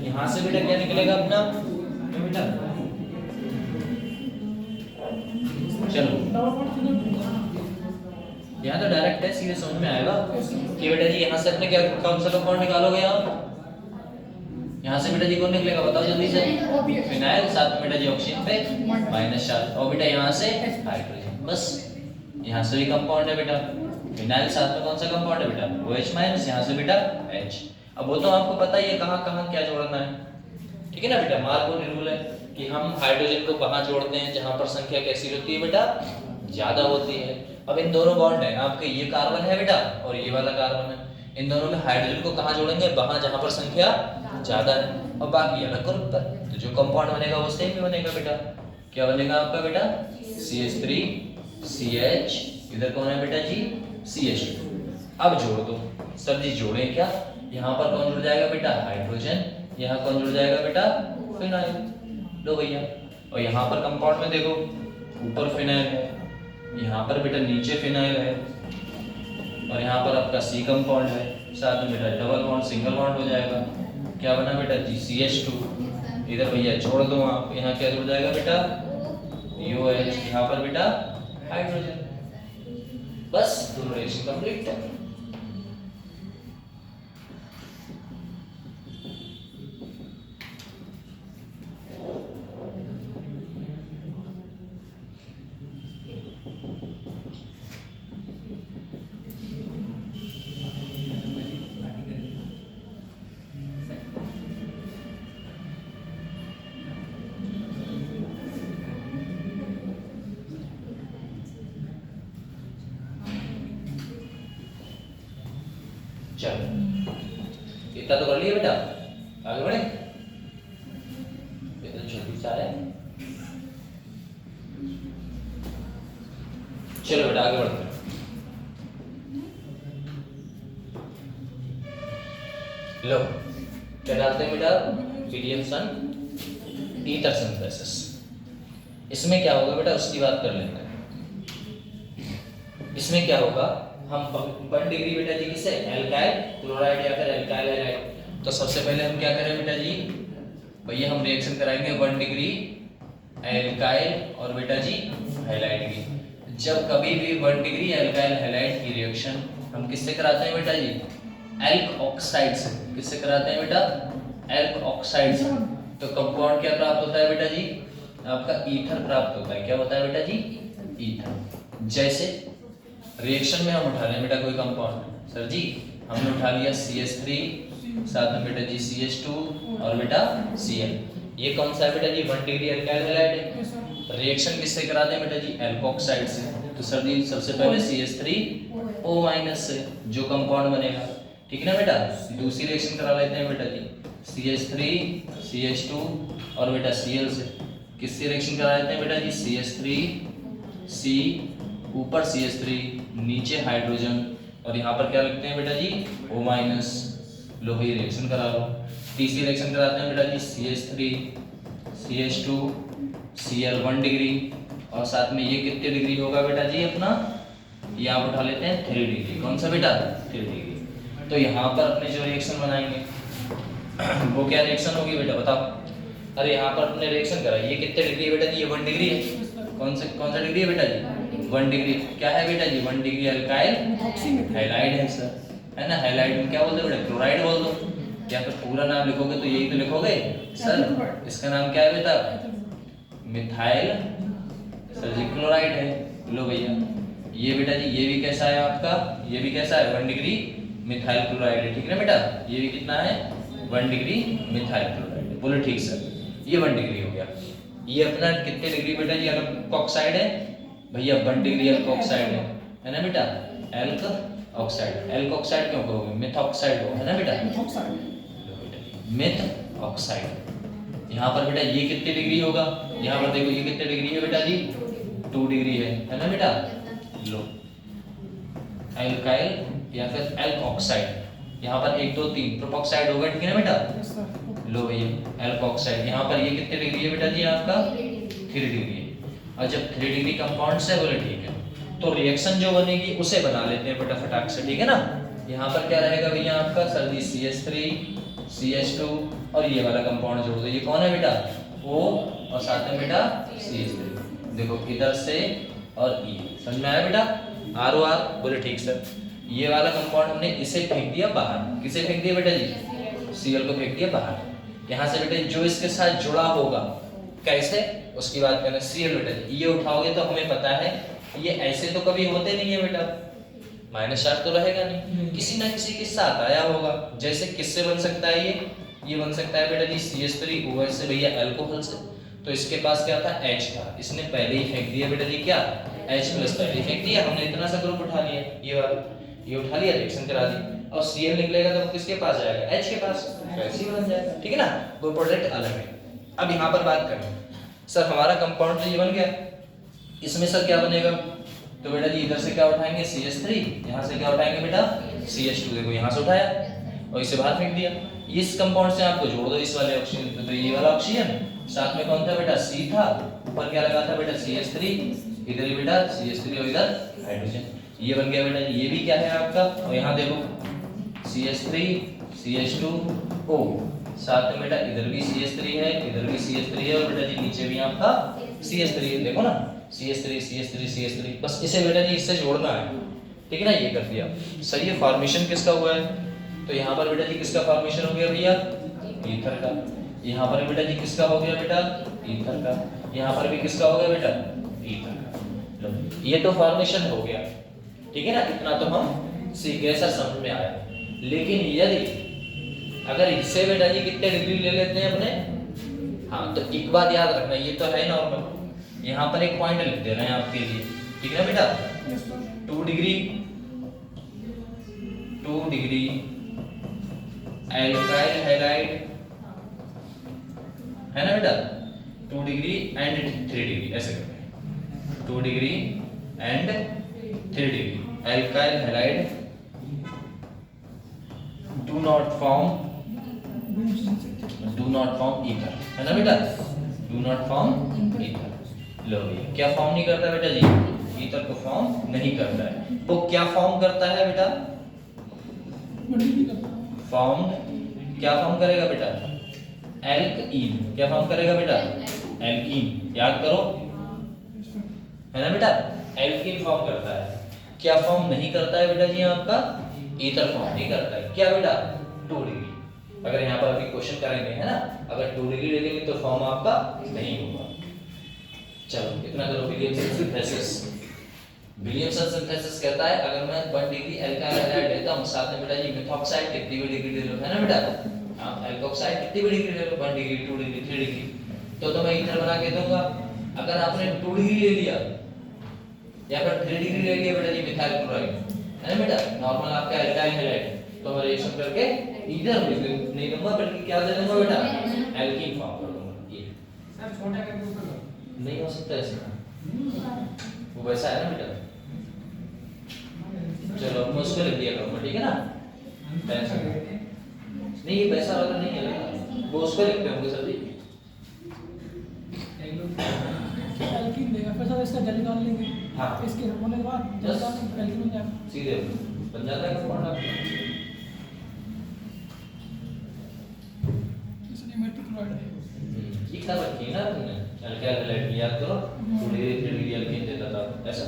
यहाँ से बेटा क्या निकलेगा अपना बेटा, चलो यहाँ तो डायरेक्ट है, सीधे समझ में आएगा कि बेटा जी यहाँ से अपने क्या कौन सा कंपाउंड निकालोगे आप, यहाँ से बेटा जी कौन निकलेगा बताओ जल्दी से, फिनाइल, साथ में बेटा जी ऑक्सीजन पे माइनस चार्ज, और बेटा यहाँ से हाइड्रोजन, बस यहाँ से भी कंपाउंड है बेटा, फिनाइल साथ में कौन सा कंपाउंड है बेटा, OH माइनस, यहाँ से बेटा H। अब वो तो आपको पता ही है कहाँ कहाँ क्या जोड़ना है, ठीक है ना बेटा। मार्कोनी रूल है कि हम हाइड्रोजन को वहां जोड़ते हैं जहां पर संख्या कैसी होती है बेटा, ज्यादा होती है। अब इन दोनों बॉन्ड है आपके, ये कार्बन है बेटा और ये वाला कार्बन है, इन दोनों में हाइड्रोजन को कहां जोड़ेंगे, वहां जहां पर संख्या ज्यादा है, और बाकी अलग ग्रुप पर, तो जो कंपाउंड बनेगा वो सेम ही बनेगा बेटा। क्या बनेगा आपका बेटा, CH3 CH, इधर कौन है बेटा जी, CH2। अब जोड़ दो सर जी, जोड़े क्या, यहाँ पर कौन जुड़ जाएगा बेटा, हाइड्रोजन, यहाँ कौन जुड़ जाएगा बेटा, फिनाइल। लो भैया, और यहाँ पर कंपाउंड में देखो, ऊपर फिनाइल है, यहाँ पर बेटा नीचे फिनाइल है, और यहाँ पर आपका C कंपाउंड है, साथ में बेटा डबल बॉन्ड सिंगल बॉन्ड हो जाएगा। क्या बना बेटा जी, CH2, इधर भैया छोड़ दो आप, यहाँ क्या जुड़ जाएगा बेटा, OH, यहाँ पर बेटा हाइड्रोजन, बस दोनों रिएक्शन कंप्लीट है। चलो इतना तो कर लिया बेटा, आगे बढ़े, इतना छोटी सा है। चलो बेटा आगे बढ़ते हैं। लो क्या डालते हैं बेटा, पीडीएम सन ईथर सिंथेसिस। इसमें क्या होगा बेटा उसकी बात कर लेते हैं। इसमें क्या होगा, हम 1 डिग्री बेटा जी किसे, एल्काइल क्लोराइड या फिर एल्काइल हैलाइड। तो सबसे पहले हम क्या करें बेटा जी, भैया हम रिएक्शन कराएंगे 1 डिग्री एल्काइल और बेटा जी हैलाइड की। जब कभी भी 1 डिग्री एल्काइल हैलाइड की रिएक्शन हम किससे कराते हैं बेटा जी, एल्क ऑक्साइड से। किससे कराते हैं बेटा, एल्क ऑक्साइड से। तो कंपाउंड क्या प्राप्त होता है बेटा जी, आपका ईथर प्राप्त होता है। क्या होता है बेटा जी, ईथर। जैसे रिएक्शन में हम उठा लें बेटा कोई कंपाउंड, सर जी हमने उठा लिया CH3, साथ में बेटा जी CH2 और बेटा Cl। ये कौन सा है बेटा जी, 1 डिग्री एल्काइल हैलाइड है। रिएक्शन किससे कराते हैं बेटा जी, एल्कोक्साइड से। तो सर जी सबसे पहले CH3O- से जो कंपाउंड बनेगा, ठीक है ना बेटा। दूसरी रिएक्शन करा लेते हैं बेटा जी, CH3 CH2 और बेटा Cl से। किससे रिएक्शन करा लेते हैं बेटा जी, CH3 C, ऊपर CH3 नीचे हाइड्रोजन, और यहाँ पर क्या लिखते हैं बेटा जी, O-। लो भाई रिएक्शन करा लो। तीसरी रिएक्शन कराते हैं बेटा जी, CH3 CH2 Cl 1 डिग्री, और साथ में ये कितने डिग्री होगा बेटा जी अपना, ये आप उठा लेते हैं 3 डिग्री। कौन सा बेटा, 3 डिग्री। तो यहाँ पर अपने जो रिएक्शन बनाएंगे वो क्या रिएक्शन होगी बेटा बताओ। अरे यहाँ पर अपने रिएक्शन करा, ये कितने डिग्री है बेटा जी? ये 1 डिग्री है। कौन सा डिग्री है बेटा जी? 1 डिग्री। क्या है बेटा जी? 1 डिग्री अल्काइल हैलाइड है सर, है ना। हैलाइड में क्या बोलते हैं बेटा? क्लोराइड बोल दो, या फिर पूरा नाम लिखोगे तो यही तो लिखोगे सर। इसका नाम क्या है बेटा? मिथाइल सर जी क्लोराइड है। लो भैया ये बेटा जी ये भी कैसा है आपका? ये भी कैसा है? 1 डिग्री मिथाइल क्लोराइड है, ठीक है ना बेटा। ये भी कितना है? 1 डिग्री मिथाइल क्लोराइड है। बोलो ठीक सर, ये 1 डिग्री हो गया। ये अपना कितने डिग्री बेटा जी? अल्क ऑक्साइड है भैया, 1 डिग्री अल्क ऑक्साइड है ना बेटा। एल्क ऑक्साइड, एल्क ऑक्साइड क्यों कहोगे? मिथ ऑक्साइड हो, है ना बेटा। Myth oxide. यहाँ पर बेटा ये कितने डिग्री होगा? यहाँ पर देखो ये कितने डिग्री है बेटा जी? 2 डिग्री है ना बेटा। लो एल्काइल या फिर एल्क ऑक्साइड, यहाँ पर 1 2 3 प्रोपॉक्साइड होगा, ठीक है ना बेटा। लो भैया एल्क ऑक्साइड, यहाँ पर ये कितने डिग्री है बेटा जी? आपका 3 डिग्री है। और जब 3 डिग्री कंपाउंड से बोले ठीक है, तो रिएक्शन जो बनेगी उसे बना लेते हैं बेटा फटाक से, ठीक है ना। यहाँ पर क्या रहेगा भैया आपका? सर जी CH3 CH2 और ये वाला कंपाउंड जोड़ दो। ये कौन है बेटा? O और साथ में बेटा CH3। देखो इधर से और E, समझ में आया बेटा? ROR बोले ठीक सर। ये वाला कंपाउंड हमने इसे फेंक दिया बाहर। किसे फेंक दिया बेटा जी? Cl को फेंक दिया बाहर। यहाँ से बेटा जो इसके साथ जुड़ा होगा कैसे, उसकी बात करें। Cl बेटा जी ये उठाओगे तो हमें पता है ये ऐसे तो कभी होते नहीं है बेटा, माइनस चार्ज तो रहेगा नहीं, किसी ना किसी के साथ आया होगा। जैसे किससे बन सकता है ये बन सकता है बेटा जी CH3OH से भैया, अल्कोहल से। तो इसके पास क्या था? H था, इसने पहले ही फेंक दिया बेटा जी क्या? H प्लस पहले ही फेंक दिया। हमने इतना सा ग्रुप उठा लिया, ये वाला ये उठा लिया, रिएक्शन करा दी। और Cl निकलेगा तो किसके पास जाएगा? H के पास, वैसे ही बन जाएगा, ठीक है ना। वो प्रोडक्ट अलग है। अब यहाँ पर बात करें सर, हमारा कंपाउंड तो ये बन गया, इसमें सर क्या बनेगा? तो बेटा जी इधर से क्या उठाएंगे? CH3, यहाँ से क्या उठाएंगे बेटा? CH2। देखो यहाँ से उठाया और इसे बाहर फेंक दिया। इस कंपाउंड से आपको जोड़ दो इस वाले ऑक्सीजन, तो ये वाला ऑक्सीजन साथ में कौन था बेटा? C था। ऊपर क्या लगा था बेटा? CH3, इधर ही बेटा CH3 और इधर हाइड्रोजन। ये बन गया बेटा जी। ये भी क्या है आपका? और यहाँ देखो CH3 CH2O, साथ में बेटा इधर भी CH3 है, इधर भी CH3 है, और बेटा जी नीचे भी आपका CH3 है। देखो ना CH3 CH3 CH3, बस इसे बेटा जी इससे जोड़ना है, ठीक है ना। ये कर दिया सर। ये फॉर्मेशन किसका हुआ है? तो यहाँ पर बेटा जी किसका फॉर्मेशन हो गया भैया? ईथर का। यहाँ पर बेटा जी किसका हो गया बेटा? ईथर का। यहाँ पर भी किसका हो गया बेटा? ईथर का। लो ये तो फॉर्मेशन हो गया, ठीक है ना। इतना तो हम सीख गए सर, समझ में आया। लेकिन यदि अगर इससे बेटा जी कितने डिग्री ले लेते हैं अपने? हाँ, तो एक बात याद रखना, ये तो है नॉर्मल, यहाँ पर एक पॉइंट लिख दे रहे हैं आपके लिए, ठीक है ना बेटा। 2 डिग्री एल्काइल हैलाइड, है ना बेटा। 2 डिग्री एंड 3 डिग्री, ऐसे करते हैं। 2 degree and 3 degree alkyl halide do not form ether, है ना बेटा। Do not form ether. लो भैया क्या फॉर्म नहीं करता बेटा जी? ईथर को फॉर्म नहीं करता है। वो क्या फॉर्म करता है बेटा? फॉर्म क्या फॉर्म करेगा बेटा? एल्कीन। क्या फॉर्म करेगा बेटा? एल्कीन। याद करो, है ना बेटा। एल्कीन फॉर्म करता है। क्या फॉर्म नहीं करता है बेटा जी आपका? ईथर फॉर्म नहीं करता है। क्या बेटा? 2 डिग्री। अगर यहाँ पर अभी क्वेश्चन करेंगे, है ना, अगर 2 डिग्री ले लेंगे तो फॉर्म आपका नहीं होगा। चलो इतना करो। Williamson synthesis. विलियमसन सिंथेसिस कहता है अगर मैं 1 डिग्री एल्काइल हैलाइड लेता हूं, साथ में बेटा जी मिथॉक्साइड कितनी भी डिग्री ले लो, है ना बेटा। आप एल्कोक्साइड कितनी भी डिग्री ले लो, 1 डिग्री 2 डिग्री 3 डिग्री, तो मैं ईथर बना के दूंगा। अगर आपने 2 डिग्री ले लिया या फिर 3 डिग्री ले लिया बेटा जी मिथाइल क्लोराइड, है ना बेटा, नॉर्मल आपका एल्काइल हैलाइड, तो मैं रिएक्शन करके इधर नहीं दूंगा बल्कि क्या दे दूंगा बेटा? एल्कीन फॉर्म कर दूंगा। ये सर छोटा करके ऊपर नहीं हो सकता ऐसा, वो वैसा है ना बेटा। चलो मैं उसको लिख दिया करूंगा, ठीक है ना, टेंशन नहीं। ये वैसा वाला नहीं है, वो उसको लिखते होंगे सर जी। एल्कीन देगा, फिर सर इसका जल निकाल लेंगे। हाँ, इसके होने के बाद जल निकाल एल्कीन बन जाएगा, सीधे बन जाता है कंपाउंड आपका। ना तुमने, अल्काइल हैलाइड याद करो, 2 डिग्री 3 डिग्री अल्कीन देता था ऐसा।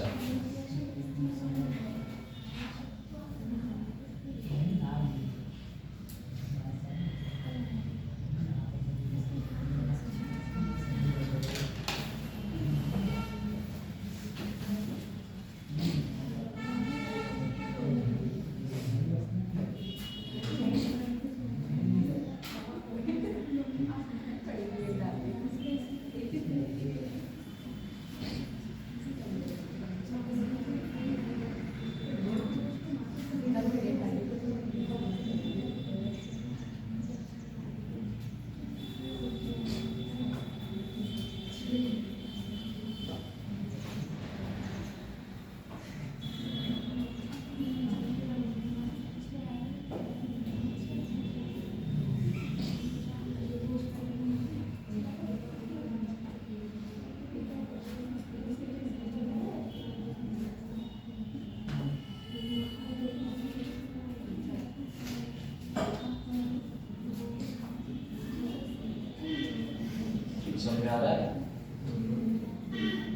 समझ में आ रहा है?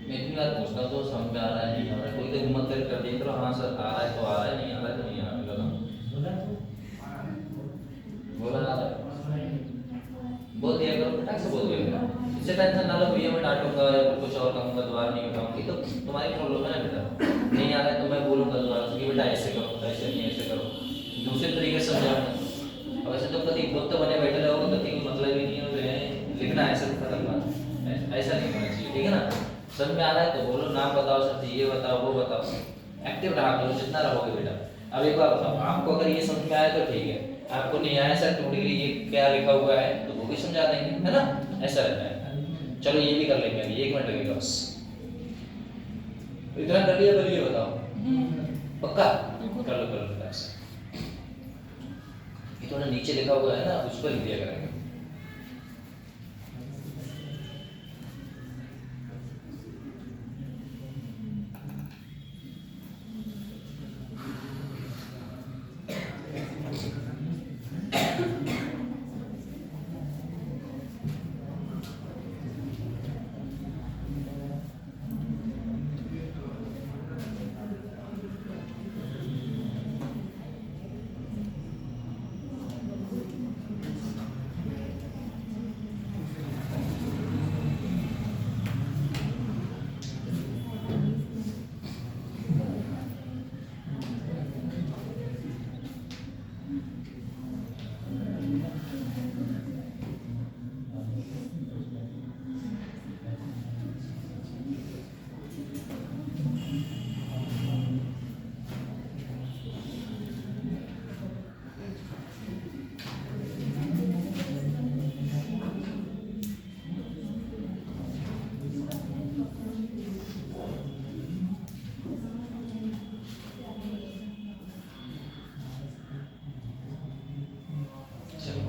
मैं इतनी बात पूछता हूँ तो समझ में आ रहा है नहीं आ रहा है, कोई तो हिम्मत कर देख रहा, हाँ सर आ रहा है तो आ रहा है, नहीं आ रहा है तो नहीं आ रहा है, बोला आ रहा है, बोल दिया करो, फटाक से बोल दिया करो, इससे टेंशन ना लो भैया मैं डांटूंगा या फिर कुछ और कहूँगा, दोबारा नहीं उठाऊंगी, तो तुम्हारी प्रॉब्लम है ना बेटा, नहीं आ रहा है तो मैं बोलूँगा दोबारा कि बेटा ऐसे करो, ऐसे नहीं ऐसे करो, दूसरे तरीके से समझाऊंगा। अब ऐसे तो कभी खुद तो बने बैठे रहोगे, कभी को मतलब ही नहीं होते हैं, लिखना ऐसे खत्म बात, ऐसा नहीं होना चाहिए, ठीक है ना? समझ में आ रहा है तो बोलो, नाम बताओ सर जी, ये बताओ वो बताओ, एक्टिव रहा करो जितना रहोगे बेटा। अब एक बार बताओ, आपको अगर ये समझ में आया तो ठीक है, आपको नहीं आया सर 2 डिग्री ये क्या लिखा हुआ है तो वो भी समझा देंगे, है ना? ऐसा रहता है। चलो ये भी कर लेंगे अभी, 1 मिनट लगेगा बस। इतना कर लिया, पर ये बताओ पक्का कर लो ऐसा। ये थोड़ा नीचे लिखा हुआ है ना, उस पर लिख दिया करेंगे।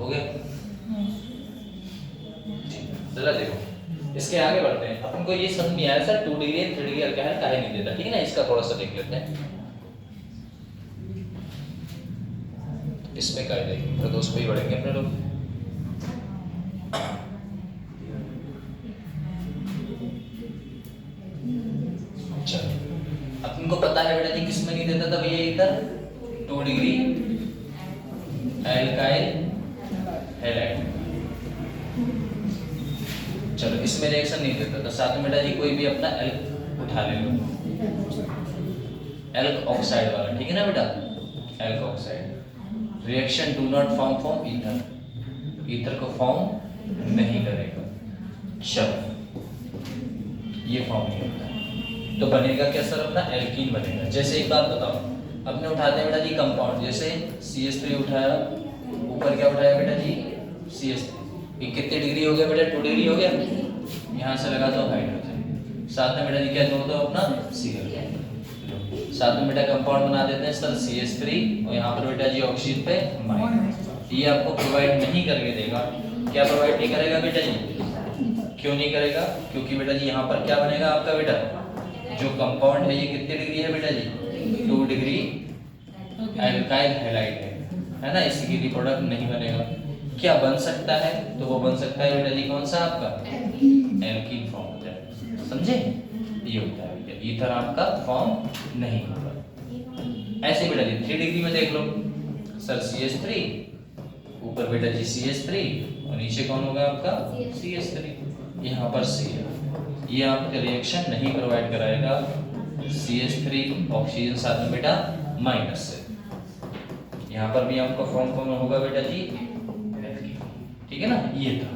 हो गया? चलो देखो, इसके आगे बढ़ते हैं। अपन को ये समझ में आया सर 2 डिग्री 3 डिग्री अल्काइल काहे नहीं देता, ठीक है ना? इसका थोड़ा सा देख लेते हैं, इसमें कर देंगे फिर दोस्त पे ही बढ़ेंगे अपने लोग। चलो, अपन को पता है बेटा जी किस में नहीं देता था भैया, इधर 2 डिग्री अल्काइल हैलाइड। चलो इसमें रिएक्शन नहीं देता था, साथ में बेटा जी कोई भी अपना एल्क उठा ले लो, एल्क ऑक्साइड वाला, ठीक है ना बेटा? Elk oxide reaction do not form ether, ether को फॉर्म नहीं करेगा। चलो ये फॉर्म नहीं होता है तो बनेगा क्या सर? अपना एल्कीन बनेगा। जैसे एक बात बताओ, अपने उठाते हैं बेटा जी कंपाउंड, जैसे CH3 उठाया, ऊपर क्या उठाया बेटा जी? CH3, ये कितने डिग्री हो गया बेटा? 2 डिग्री हो गया। यहाँ से लगा दो हाइड्रोजन, साथ में बेटा जी क्या जोड़ दो? अपना Cl, साथ में बेटा कंपाउंड बना देते हैं सर CH3, और यहाँ पर बेटा जी ऑक्सीजन पे माइनस। ये आपको प्रोवाइड नहीं करके देगा। क्या प्रोवाइड नहीं करेगा बेटा जी? क्यों नहीं करेगा? क्योंकि बेटा जी यहाँ पर क्या बनेगा आपका बेटा? जो कंपाउंड है ये कितने डिग्री है बेटा जी? 2 डिग्री अल्काइल हैलाइड है ना? इसी की रिप्रोडक्ट नहीं बनेगा। क्या बन सकता है? तो वो बन सकता है बेटा जी कौन सा आपका एल्कीन फॉर्म हो जाए, समझे? ये होता है बेटा, ईथर आपका फॉर्म नहीं होगा। ऐसे बेटा जी 3 डिग्री में देख लो, सर CH3 ऊपर बेटा जी CH3 और नीचे कौन होगा आपका CH3। यहाँ पर Cl ये आपका रिएक्शन नहीं प्रोवाइड कराएगा, CH3 ऑक्सीजन साथ में बेटा माइनस से। यहाँ पर भी आपका फॉर्म कौन होगा बेटा जी एल्कीन, ठीक है ना? ये था।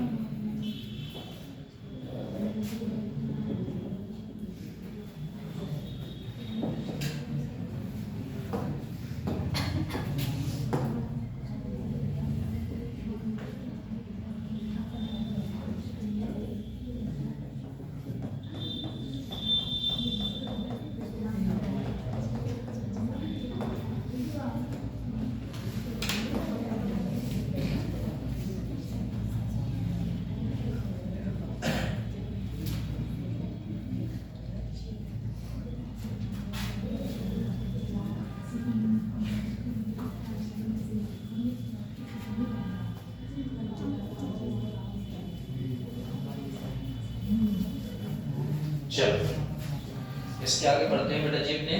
चलो इसके आगे बढ़ते हैं बेटा जी अपने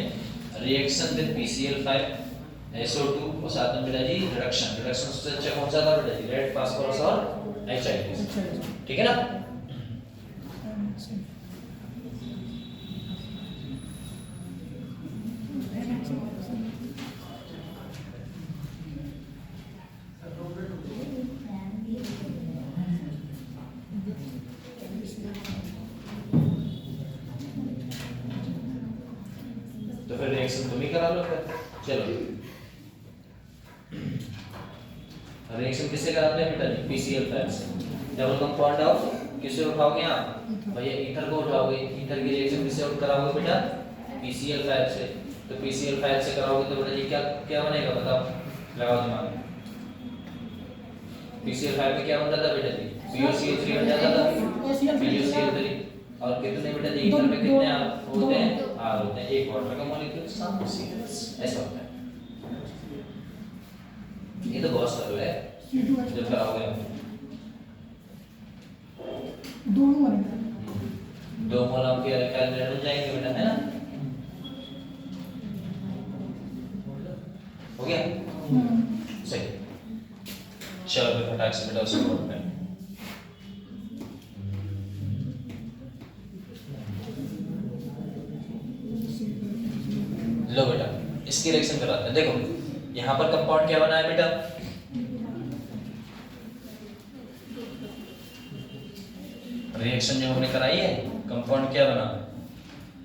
रिएक्शन विद PCl5 SO2 और साथ में बेटा जी रिडक्शन सबसे अच्छा कौन सा था बेटा जी रेड फास्फोरस और HID, ठीक है ना? तो फिर रिएक्शन तुम ही करा लो फिर। चलो रिएक्शन किससे कराते हैं बेटा जी PCl5 से। डबल कंपाउंड ऑफ किससे उठाओगे आप भैया ईथर को उठाओगे, ईथर की रिएक्शन किससे कराओगे बेटा PCl5 से। तो PCl5 से कराओगे तो बेटा जी क्या क्या बनेगा बताओ, लगाओ दिमाग में। PCl5 में क्या बनता था बेटा जी POCl3 बन जाता था, POCl3 और कितने बेटा जी ईथर में कितने होते हैं R होते हैं, एक वाटर का मॉलिक्यूल साथ में CH ऐसा होता है। ये तो बहुत सरल है जब कराओगे आप। दो मोल आपके अल्काइल हो जाएंगे बेटा, है ना? हो गया सही। चलो फिर फटाक से बेटा उसको करते हैं। लो बेटा इसकी रिएक्शन कराते हैं। देखो यहाँ पर कंपाउंड क्या बना है बेटा, रिएक्शन जो हमने कराई है कंपाउंड क्या बना।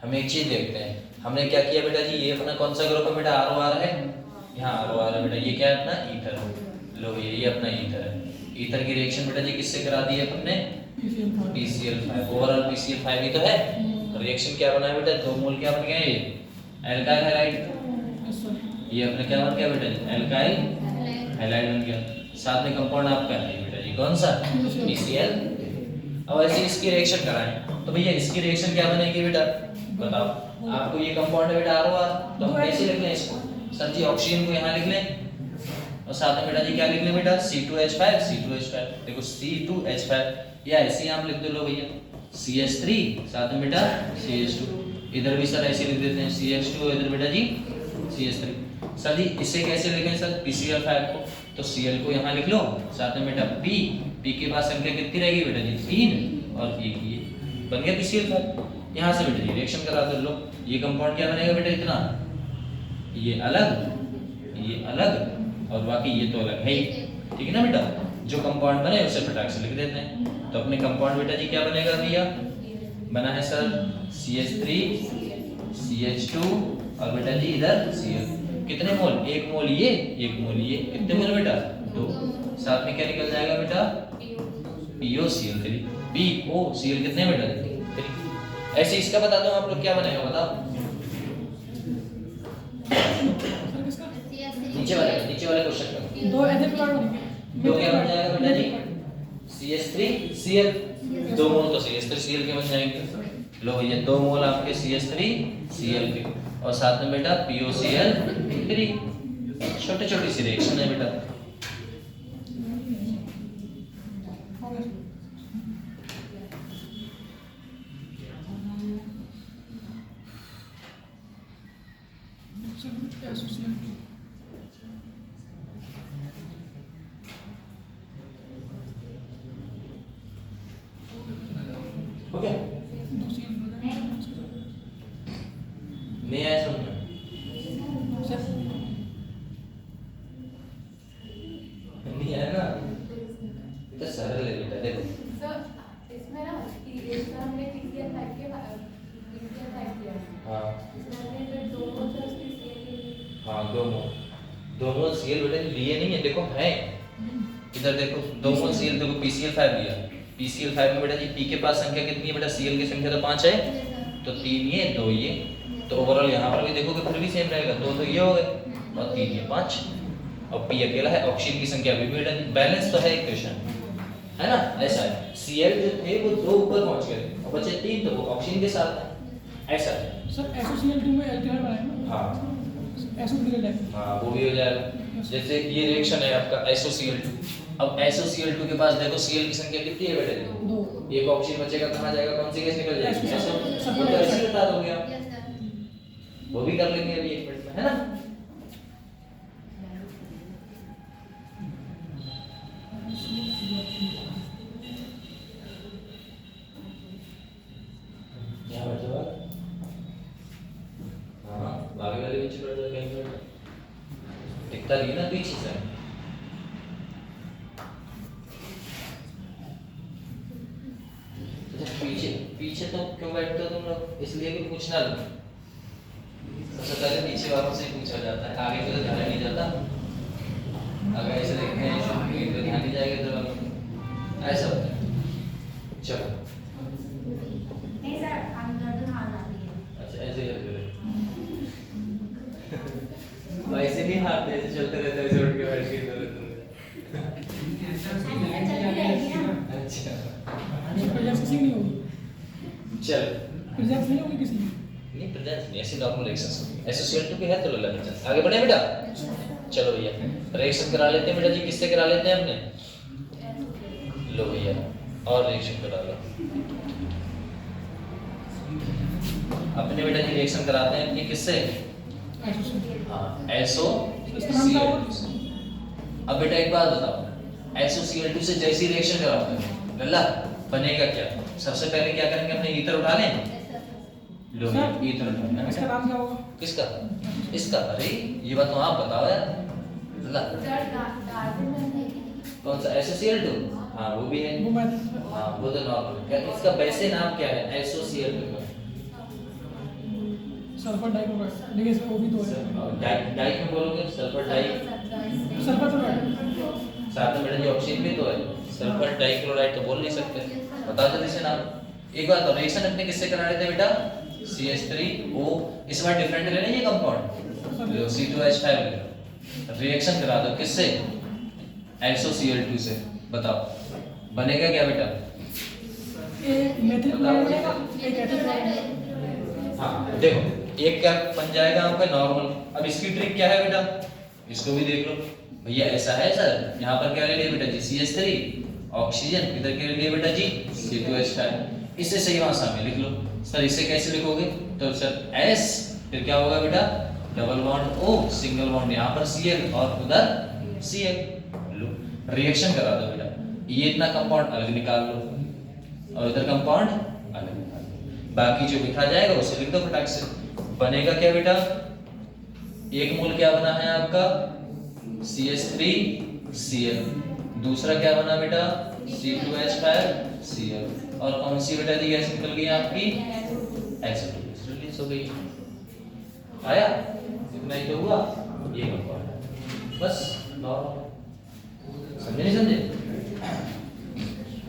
हम एक चीज देखते हैं, हमने क्या किया बेटा जी, ये अपना कौन सा ग्रुप है बेटा ROR है, यहाँ ROR है बेटा, ये क्या है अपना ईथर। लो ये अपना ईथर है। ईथर की रिएक्शन बेटा जी किससे करा दी है अपने PCl5, ओवरऑल PCl5 ही तो है। रिएक्शन क्या बना है बेटा, 2 मोल क्या बन गया ये एल्काइल हैलाइड, ये अपने क्या बन गया बेटा जी एल्काइल हैलाइड बन गया। साथ में कंपाउंड आपका है बेटा जी कौन सा PCl। अब ऐसे इसकी रिएक्शन कराएं तो भैया इसकी रिएक्शन क्या बनेगी बेटा बताओ। आपको ये कंपाउंड है बेटा ROR, तो हम कैसे लिख लें इसको, सर जी ऑक्सीजन को यहाँ लिख लें और साथ में बेटा जी क्या लिख लें बेटा C2H5। देखो C2H5 या ऐसे ही आप लिख दो लो भैया CH3 साथ में बेटा CH2, इधर भी सर ऐसे लिख देते हैं CH2 इधर बेटा जी CH3। सर जी इसे कैसे लिखें सर PCl5 को, तो Cl को यहाँ लिख लो साथ में बेटा P के पास संख्या कितनी रहेगी बेटा जी 3 और एक ये बन गया PCl5। यहाँ से बेटा जी रिएक्शन करा दो। लो ये कंपाउंड क्या बनेगा बेटा इतना, ये अलग और बाकी ये तो अलग है ही, ठीक है ना बेटा। जो कंपाउंड बने उसे फटाक से लिख देते हैं। तो अपने कंपाउंड बेटा जी क्या बनेगा भैया, बना है सर CH3 CH2 और बेटा जी इधर Cl। कितने मोल, 1 मोल ये 1 मोल ये, कितने मोल बेटा 2। साथ में क्या निकल जाएगा बेटा POCl3, POCl कितने बेटा 3। ऐसे इसका बता दो आप लोग क्या बनेगा बताओ, नीचे वाले क्वेश्चन का दो क्या बन जाएगा बेटा जी CH3 Cl, 2 मोल तो CH3 Cl के बन जाएंगे। लो ये 2 मोल आपके CH3 Cl के और साथ में बेटा POCl3। छोटी सी रिएक्शन है बेटा। एसोसिएट हो गया? मैं आया समझ नहीं आया ना, ये तो सरल है बेटा। देखो सर इसमें ना इसका हमने पीसीएल टाइप किया हाँ इसमें हमने फिर दोनों से उसकी सीएल हाँ, दो मोल सीएल बेटा लिए नहीं है, देखो है इधर, देखो 2 मोल सीएल, देखो पीसीएल 5 लिया। पीसीएल 5 में बेटा जी पी के पास संख्या कितनी है बेटा? सीएल की संख्या तो 5 है, तो 3 ये 2 ये, तो ओवरऑल यहाँ पर भी देखोगे फिर भी सेम रहेगा, 2 तो ये हो गए और 3 ये 5, और पी अकेला है। ऑक्सीजन की संख्या भी बेटा बैलेंस तो है इक्वेशन, है ना? ऐसा है, सीएल जो थे वो 2 ऊपर पहुंच गए और बचे 3, तो वो ऑक्सीजन के साथ है, ऐसा है। सर एसोसिएट में एल्डिहाइड बनाए ना, हाँ एसोसिएट टाइप। हाँ, वो भी हो जाएगा। जैसे ये रिएक्शन है आपका SOCl2, अब SOCl2 के पास देखो Cl की संख्या कितनी है बेटे? 2। एक ऑक्सीजन बचेगा, कहाँ जाएगा? कौन सी गैस निकल जाएगी? वो तो ऐसे ही बता दोगे आप, वो भी कर लेंगे अभी 1 मिनट में, है ना? यहाँ बैठ जाओ। हाँ, आगे वाले पीछे बैठ जाओ, कहीं बैठ जाओ। दिखता नहीं ना पीछे से। पीछे पीछे तो क्यों बैठते हो तुम लोग? इसलिए भी पूछना लो, सबसे पहले पीछे वालों से पूछा जाता है, आगे तो ध्यान नहीं जाता। अगर ऐसे देखते हैं तो ध्यान नहीं जाएगा इधर वालों को, ऐसा होता है। चलो नहीं सर अंदर तो हाथ आती है। अच्छा, ऐसे करते रहे। वैसे नहीं हारते, ऐसे चलते रहते, ऐसे उठ के बैठ के इधर उधर। अच्छा प्रेजेंस किसी नहीं होगी, चल, प्रेजेंस नहीं होगी किसी की। नहीं प्रेजेंस नहीं, ऐसे नॉर्मल रिएक्शंस। SOCl2 के है तो ले लेना। आगे बढ़े बेटा, चलो भैया रिएक्शन करा लेते हैं बेटा जी। किससे करा लेते हैं हमने? लो भैया, और रिएक्शन करा लो अपने बेटा जी। रिएक्शन कराते हैं अपनी किससे? एसोसिएट हाँ, इसका नाम क्या होगा? SOCl2। अब बेटा एक बात बताओ, SOCl2 से जैसी रिएक्शन कराते हैं लल्ला, बनेगा क्या? सबसे पहले क्या करेंगे? अपने ईथर उठा लें। लो सर, ईथर उठाना इसका है। नाम क्या होगा? किसका? इसका? अरे ये बात तो आप बताओ यार लल्ला। सर डार्विन में कौन सा? SOCl2? हाँ वो भी है। वो मैं हाँ वो तो नॉर्मल। क्या इसका वैसे नाम क्या है SOCl2 का? सल्फर डाइक्लोराइड, लेकिन इसमें वो भी तो है। डाई में बोलोगे सल्फर डाई, सल्फर तो है, साथ में बेटा जी ऑक्सीजन भी तो है। सल्फर डाइक्लोराइड तो बोल नहीं सकते, बताओ जल्दी से नाम। एक बात तो रिएक्शन अपने किससे करा रहे थे बेटा? CH3O। इस बार डिफरेंट ले लें ये कंपाउंड, C2H5 रिएक्शन करा दो किससे? SOCl2 से। बताओ बनेगा क्या बेटा? एक मेथिल क्लोराइड बनेगा, एक एथिल क्लोराइड। हाँ देखो, एक क्या बन जाएगा आपका? नॉर्मल। अब इसकी ट्रिक क्या है बेटा? इसको भी देख लो भैया। ऐसा है सर, यहाँ पर क्या ले लिया बेटा जी? CH3 ऑक्सीजन, इधर क्या ले लिया बेटा जी? C2H5। इससे सही भाषा में लिख लो सर। इसे कैसे लिखोगे? तो सर S, फिर क्या होगा बेटा? Double bond O, single bond यहाँ पर Cl और उधर Cl। लो रिएक्शन करा दो बेटा। ये इतना कंपाउंड अलग निकाल लो और इधर कंपाउंड अलग निकाल लो। बाकी जो लिखा जाएगा उसे लिख दो फटाक से। बनेगा क्या बेटा? एक मोल क्या बना है आपका? CH3Cl। दूसरा क्या बना बेटा? C2H5Cl। और कौन सी बेटा दी गैस निकल गई आपकी? एसिड रिलीज हो गई। आया? इतना ही तो हुआ। ये कंपाउंड बस नॉर्मल। समझे नहीं समझे?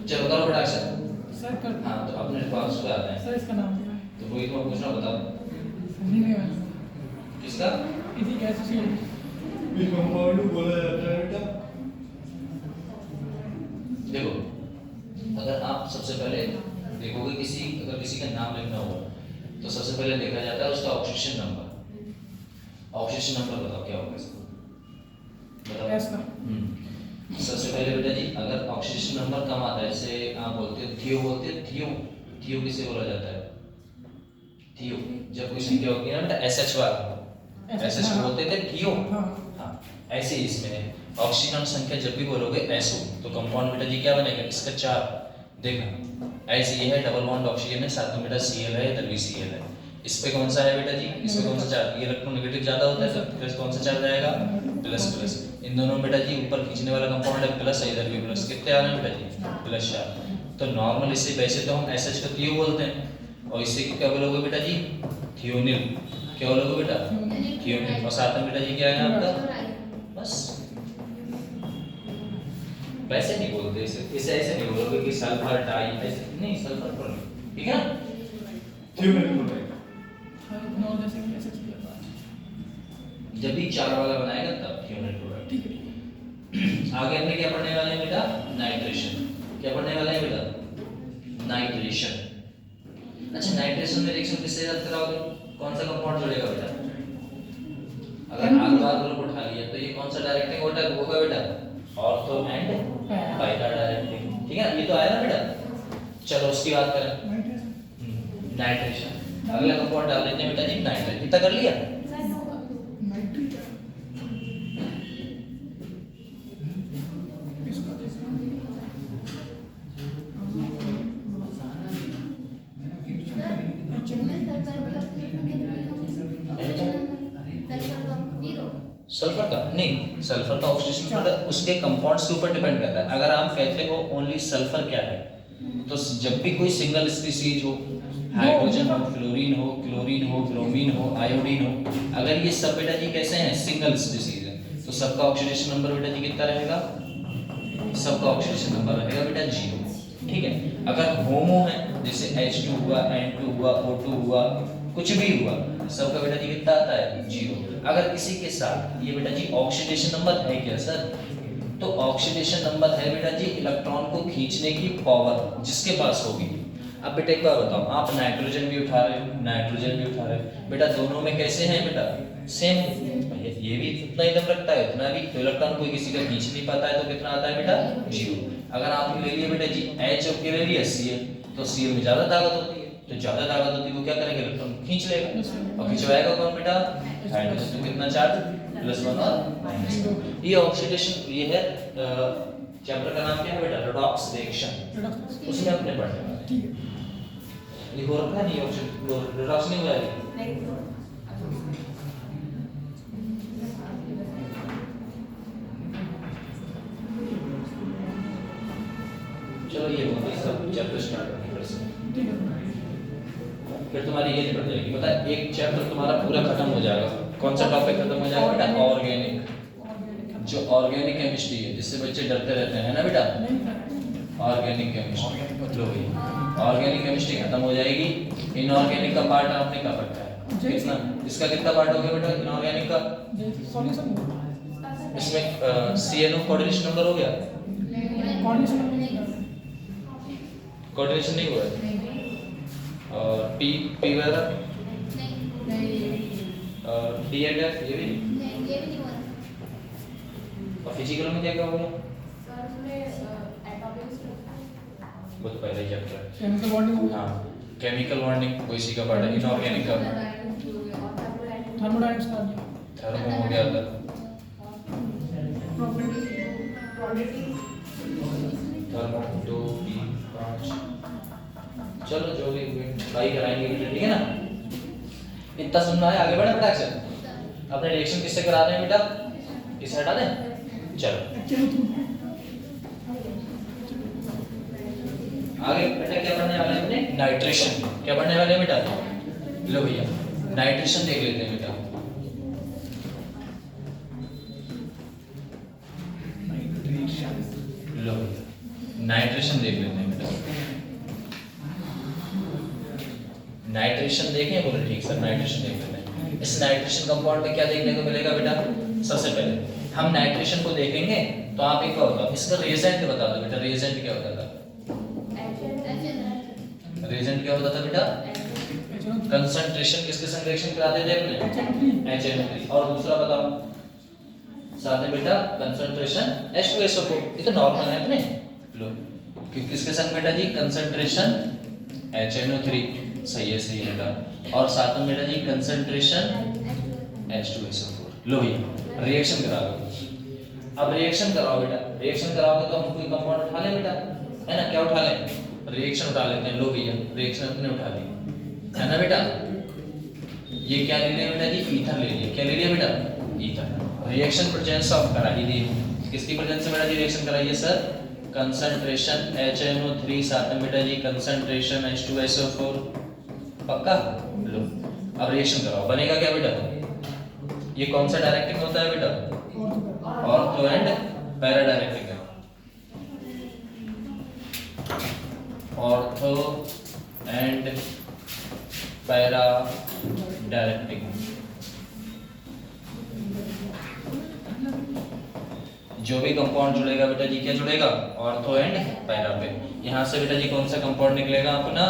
चलो करो फटाक से। सर कर, हाँ तो अपने पास पे आते हैं। सर इसका नाम क्या है? तो कोई तो पूछना बताओ समझ नहीं आया किसका? इसी का एसोसिएट। ये कंपाउंड बोला जाता है बेटा। देखो, अगर आप सबसे पहले देखोगे अगर किसी का नाम लिखना होगा तो सबसे पहले देखा जाता है उसका ऑक्सीजन नंबर। ऑक्सीजन नंबर बताओ क्या होगा इसका? बताओ। एस का। सबसे पहले बेटा जी अगर ऑक्सीजन नंबर कम आता है, जैसे आप बोलते हो थियो, बोलते हो थियो। थियो किसे बोला जाता है? थियो जब कोई संख्या होती है ना बेटा SH वाला, ऐसे इसको बोलते थे थियो। हाँ। हाँ, ऐसे ही इसमें है। ऑक्सीजन अणु संख्या जब भी बोलोगे SO तो कंपाउंड बेटा जी क्या बनेगा, इसका 4। देखना ऐसे ये है, डबल बॉन्ड ऑक्सीजन है, साथ में बेटा Cl है, इधर भी Cl है। इस पे कौन सा है बेटा जी, इस पे कौन सा चार्ज, ये इलेक्ट्रोनेगेटिव ज्यादा होता है तो प्लस कौन सा चार्ज आएगा, प्लस प्लस। इन दोनों में बेटा जी ऊपर खींचने वाला कंपाउंड है प्लस, इधर भी प्लस, कितने आ रहे हैं बेटा जी, प्लस 4। तो नॉर्मल इससे वैसे तो हम SH को थियो बोलते हैं, और इससे क्या बोलोगे बेटा जी, थियोनिल। क्या बोलोगे बेटा, थियोनिल। और साथ में बेटा जी क्या है आपका, बस वैसे नहीं बोलते इसे ऐसे नहीं बोलोगे कि सल्फर डाई, ऐसे नहीं, सल्फर पर नहीं, ठीक है ना। थियोनिल बोलेगा। नॉन जैसे कि ऐसे किया था। जब भी 4 वाला बनाएगा तब थियोनिल प्रोडक्ट। ठीक है। आगे हमने क्या पढ़ने वाले हैं बेटा, नाइट्रेशन। क्या पढ़ने वाले हैं बेटा, नाइट्रेशन। अच्छा, नाइट्रेशन में रिएक्शन किससे ज्यादा कराओगे, कौन सा कंपाउंड जुड़ेगा बेटा, अगर आर ग्रुप उठा लिया तो ये कौन सा डायरेक्टिंग होगा बेटा, ऑर्थो एंड पाइरा डायरेक्टिंग, ठीक है। ये तो आया ना बेटा। चलो उसकी बात करें, नाइट्रेशन। अगला कंपाउंड डाल देते हैं बेटा जी, नाइट्रेट। इतना कर लिया। सल्फर का नहीं, सल्फर का ऑक्सीडेशन मतलब उसके कंपाउंड्स के ऊपर डिपेंड करता है। अगर आप कहते हो ओनली सल्फर क्या है, तो जब भी कोई सिंगल स्पीसीज हो, हाइड्रोजन हो, फ्लोरीन हो, क्लोरीन हो, ब्रोमीन हो, आयोडीन हो, अगर ये सब बेटा जी कैसे हैं, सिंगल स्पीसीज है, तो सबका ऑक्सीडेशन नंबर बेटा जी कितना रहेगा, सबका ऑक्सीडेशन नंबर रहेगा बेटा 0, ठीक है। अगर होमो है, जैसे H2 हुआ, N2 हुआ, O2 हुआ, कुछ भी हुआ, सबका बेटा जी कितना आता है 0। अगर किसी के साथ ये बेटा जी ऑक्सीडेशन नंबर है क्या सर, तो ऑक्सीडेशन नंबर है बेटा जी इलेक्ट्रॉन को खींचने की पावर जिसके पास होगी। अब बेटा एक बार बताओ, आप नाइट्रोजन भी उठा रहे हो, नाइट्रोजन भी उठा रहे हो, बेटा दोनों में कैसे हैं बेटा, सेम। ये भी उतना ही दम रखता है, उतना भी, तो इलेक्ट्रॉन कोई किसी का खींच नहीं पाता है, तो कितना आता है बेटा 0। अगर आपने ले लिया बेटा जी H और के ले लिया Cl, तो Cl में ज्यादा ताकत होती है, तो ज्यादा ताकत होती है वो क्या करेगा, इलेक्ट्रॉन खींच लेगा, और खिंचवाएगा कौन बेटा, हाइड्रोजन। तो कितना चार्ज, +1 और -2। ये ऑक्सीडेशन, ये है चैप्टर का नाम क्या है बेटा, रेडॉक्स रिएक्शन, उसमें अपने पढ़ने वाले हैं। ठीक है। ये हो रखा नहीं, ऑक्सीडेशन रेडॉक्स नहीं हुआ है। चलो ये हो गया सब चैप्टर स्टार्ट करने फिर से, ठीक है। फिर तुम्हारी ये निपट जाएगी। पता है एक चैप्टर तुम्हारा पूरा खत्म हो जाएगा। कौन सा टॉपिक खत्म हो जाएगा बेटा, ऑर्गेनिक। जो ऑर्गेनिक केमिस्ट्री है, जिससे बच्चे डरते रहते हैं ना बेटा, ऑर्गेनिक केमिस्ट्री। लो भैया, ऑर्गेनिक केमिस्ट्री खत्म हो जाएगी। इनऑर्गेनिक का पार्ट आपने कब रखा है, कितना, इसका कितना पार्ट हो गया बेटा इनऑर्गेनिक का, सॉल्यूशन इसमें CNO कोऑर्डिनेशन नंबर हो गया, कोऑर्डिनेशन नहीं हुआ है, और P वगैरह, और DF ये भी नहीं। और फिजिकल में क्या क्या होगा, सर उसमें एटॉमिक वो तो पहले ही चैप्टर है। केमिकल बॉन्डिंग हो गया, हाँ, केमिकल बॉन्डिंग कोई सी का पार्ट है, इनऑर्गेनिक का थर्मोडायनेमिक्स का गया, थर्मो हो गया था, थर्मो 2 3 5। चलो जो भी ट्राई कराएंगे बेटा, ठीक है ना। इतना सुनना है, आगे बढ़े फटाक से। अपने रिएक्शन किससे करा रहे हैं बेटा, किसे हटा दें, चलो आगे बेटा क्या पढ़ने वाले हैं अपने, नाइट्रेशन। क्या पढ़ने वाले हैं बेटा, लो भैया नाइट्रेशन देख लेते हैं बेटा। लो नाइट्रेशन देख लेते हैं बेटा। नाइट्रेशन देखें, बोले ठीक सर नाइट्रेशन देख लेते हैं। इस नाइट्रेशन कंपाउंड में क्या देखने को मिलेगा बेटा, सबसे पहले हम नाइट्रेशन को देखेंगे तो आप एक बार बताओ, इसका रिएजेंट बता दो बेटा, रिएजेंट क्या होता था, रिएजेंट क्या होता था बेटा, कंसंट्रेशन किसके संग रिएक्शन कराते थे अपने, HNO3। और दूसरा बताओ साथ में बेटा कंसंट्रेशन H2SO4, ये तो नॉर्मल है अपने। लो किसके संग बेटा जी, कंसंट्रेशन HNO3, सही है बेटा। और साथ में बेटा जी कंसंट्रेशन H2SO4। लो भैया रिएक्शन करा दो। अब रिएक्शन कराओ बेटा, रिएक्शन कराओगे तो हम कोई कंपाउंड उठा लें बेटा, है ना? क्या उठा लें? रिएक्शन उठा लेते हैं। लो भैया रिएक्शन अपने उठा ली, है ना बेटा? ये क्या ले लिया बेटा जी? ईथर ले लिया। क्या ले लिया बेटा? ईथर। रिएक्शन प्रेजेंस ऑफ करा ही दी। किसकी प्रेजेंस में बेटा जी रिएक्शन कराइए सर? कंसंट्रेशन HNO3 साथ में बेटा जी कंसंट्रेशन H2SO4। पक्का? लो अब रिएक्शन कराओ, बनेगा क्या बेटा? ये कौन सा डायरेक्टिंग होता है बेटा? ऑर्थो एंड पैरा डायरेक्टिंग है। Ortho and para directing. जो भी कंपाउंड जुड़ेगा बेटा जी क्या जुड़ेगा? ऑर्थो एंड पैरा पे। यहाँ से बेटा जी कौन सा कंपाउंड निकलेगा अपना?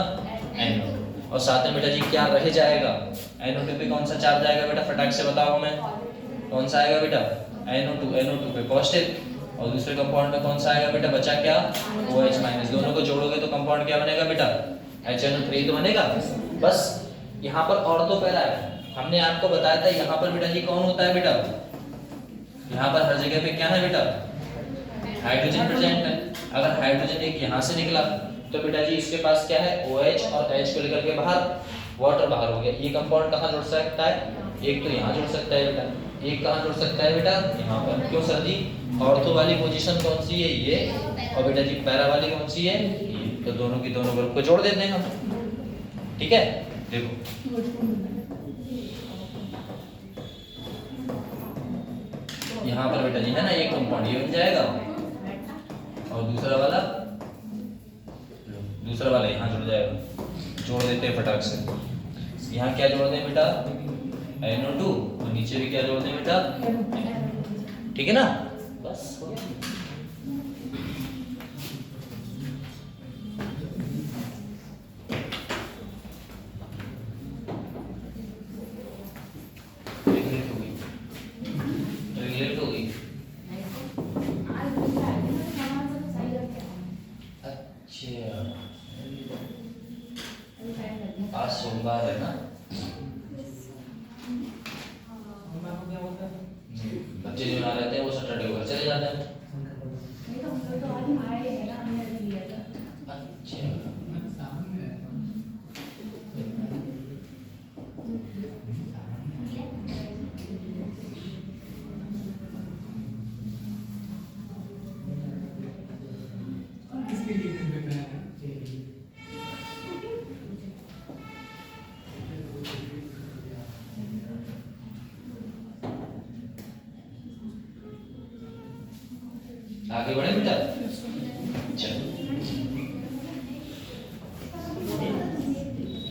NO2। और साथ में बेटा जी क्या रह जाएगा? NO2 पे कौन सा चार्ज आएगा बेटा? फटाक से बताओ मैं, कौन सा आएगा बेटा? NO2 पे पॉजिटिव। और दूसरे कंपाउंड में कौन सा आएगा बेटा? बचा क्या? OH-। दोनों को जोड़ोगे तो कंपाउंड क्या बनेगा बेटा? HNO3 तो बनेगा। बस यहाँ पर ऑर्थो पैरा है, हमने आपको बताया था यहाँ पर बेटा जी कौन होता है बेटा? यहाँ पर हर जगह पे क्या है बेटा? हाइड्रोजन प्रेजेंट है। अगर हाइड्रोजन एक यहाँ से निकला तो बेटा जी इसके पास क्या है? OH और H को लेकर के बाहर, वाटर बाहर हो गया। ये कंपाउंड कहाँ जुड़ सकता है? एक तो यहाँ जुड़ सकता है बेटा, एक कहाँ जुड़ सकता है बेटा? यहाँ पर। क्यों सर जी? ऑर्थो वाली पोजीशन कौन सी है? ये। और बेटा जी पैरा वाली कौन सी है? ये। तो दोनों की दोनों ग्रुप को जोड़ देते हैं हम। ठीक है, देखो यहाँ पर बेटा जी है ना, एक कंपाउंड ये बन जाएगा और दूसरा वाला यहाँ जुड़ जाएगा। जोड़ देते हैं फटाक से। यहाँ क्या जोड़ दें बेटा? NO2। और नीचे भी क्या जोड़ दें बेटा? ठीक है ना? बस आज सोमवार है ना? बच्चे जो यहाँ रहते हैं वो सैटरडे को घर चले जाते हैं। अच्छा आगे बढ़े बेटा? चलो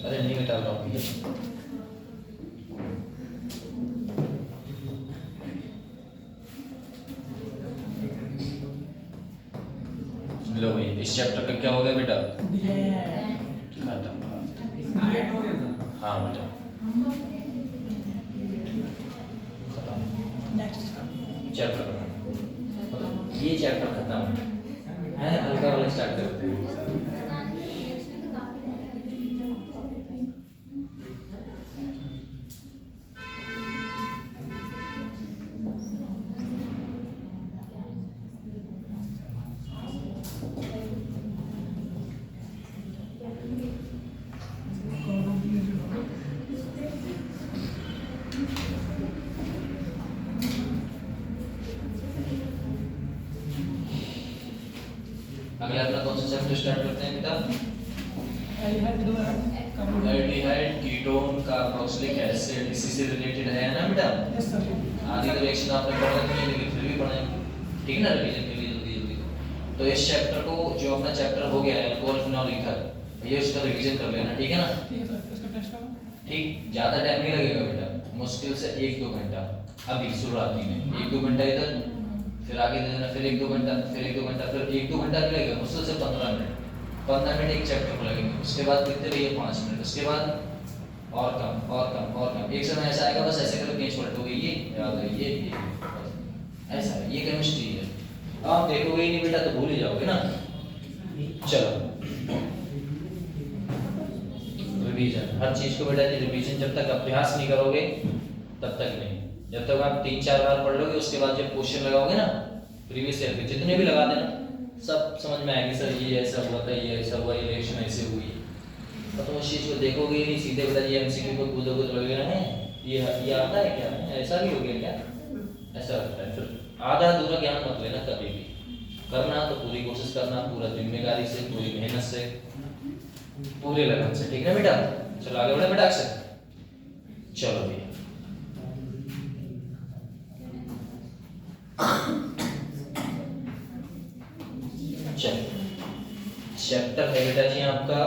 अरे नहीं बेटा लो भाई इस चैप्टर का क्या हो गया बेटा? हाँ बेटा चैप्टर ये चैप्टर खत्म है। हल्का वाला स्टार्ट करते हैं। अगला अपना कौन सा चैप्टर स्टार्ट करते हैं बेटा? एल्डिहाइड कीटोन कार्बोक्सिलिक एसिड, इसी से रिलेटेड है ना बेटा? आगे तो रिएक्शन आपने पढ़ा नहीं है लेकिन फिर भी पढ़ेंगे, ठीक है ना? रिवीजन के लिए जल्दी तो इस चैप्टर को जो अपना चैप्टर हो गया है अल्कोहल फिनॉल ईथर, ये उसका रिवीजन कर लेना, ठीक है ना? ठीक, ज्यादा टाइम नहीं लगेगा बेटा, मुश्किल से 1-2 घंटा। अभी शुरुआती में 1-2 घंटा इधर, फिर आगे दे देना, फिर 1-2 घंटा, फिर 1-2 घंटा, फिर 1-2 घंटा लगेगा, मुश्किल से 15 मिनट। 15 मिनट एक चैप्टर को लगेंगे, उसके बाद कितने रहिए 5 मिनट, उसके बाद और कम और कम और कम। एक समय ऐसा आएगा बस ऐसे करो पेज पलटोगे, ये याद है, ये ऐसा है, ये केमिस्ट्री है। आप देखोगे ही नहीं बेटा तो भूल ही जाओगे ना। चलो रिवीजन, हर चीज को बेटा रिवीजन जब तक अभ्यास नहीं करोगे तब तक नहीं। जब तक आप 3-4 बार पढ़ लोगे उसके बाद जब क्वेश्चन लगाओगे ना प्रीवियस ईयर के जितने भी लगा देना सब समझ में आएगी, सर ये ऐसा हुआ था, ये ऐसा हुआ, ये रिएक्शन ऐसे हुई। तो तुम उस चीज़ को देखोगे ही नहीं, सीधे बेटा ये एमसीक्यू को कूदोगे तो लगेगा है ये आता है क्या, ऐसा भी हो गया क्या, ऐसा लगता है। फिर आधा अधूरा ज्ञान मत लेना कभी भी, करना तो पूरी कोशिश करना, पूरा जिम्मेदारी से, पूरी मेहनत से, पूरे लगन से, ठीक है बेटा। चलो आगे बढ़े बेटा अक्षर। चलो भैया चैप्टर है बेटा जी आपका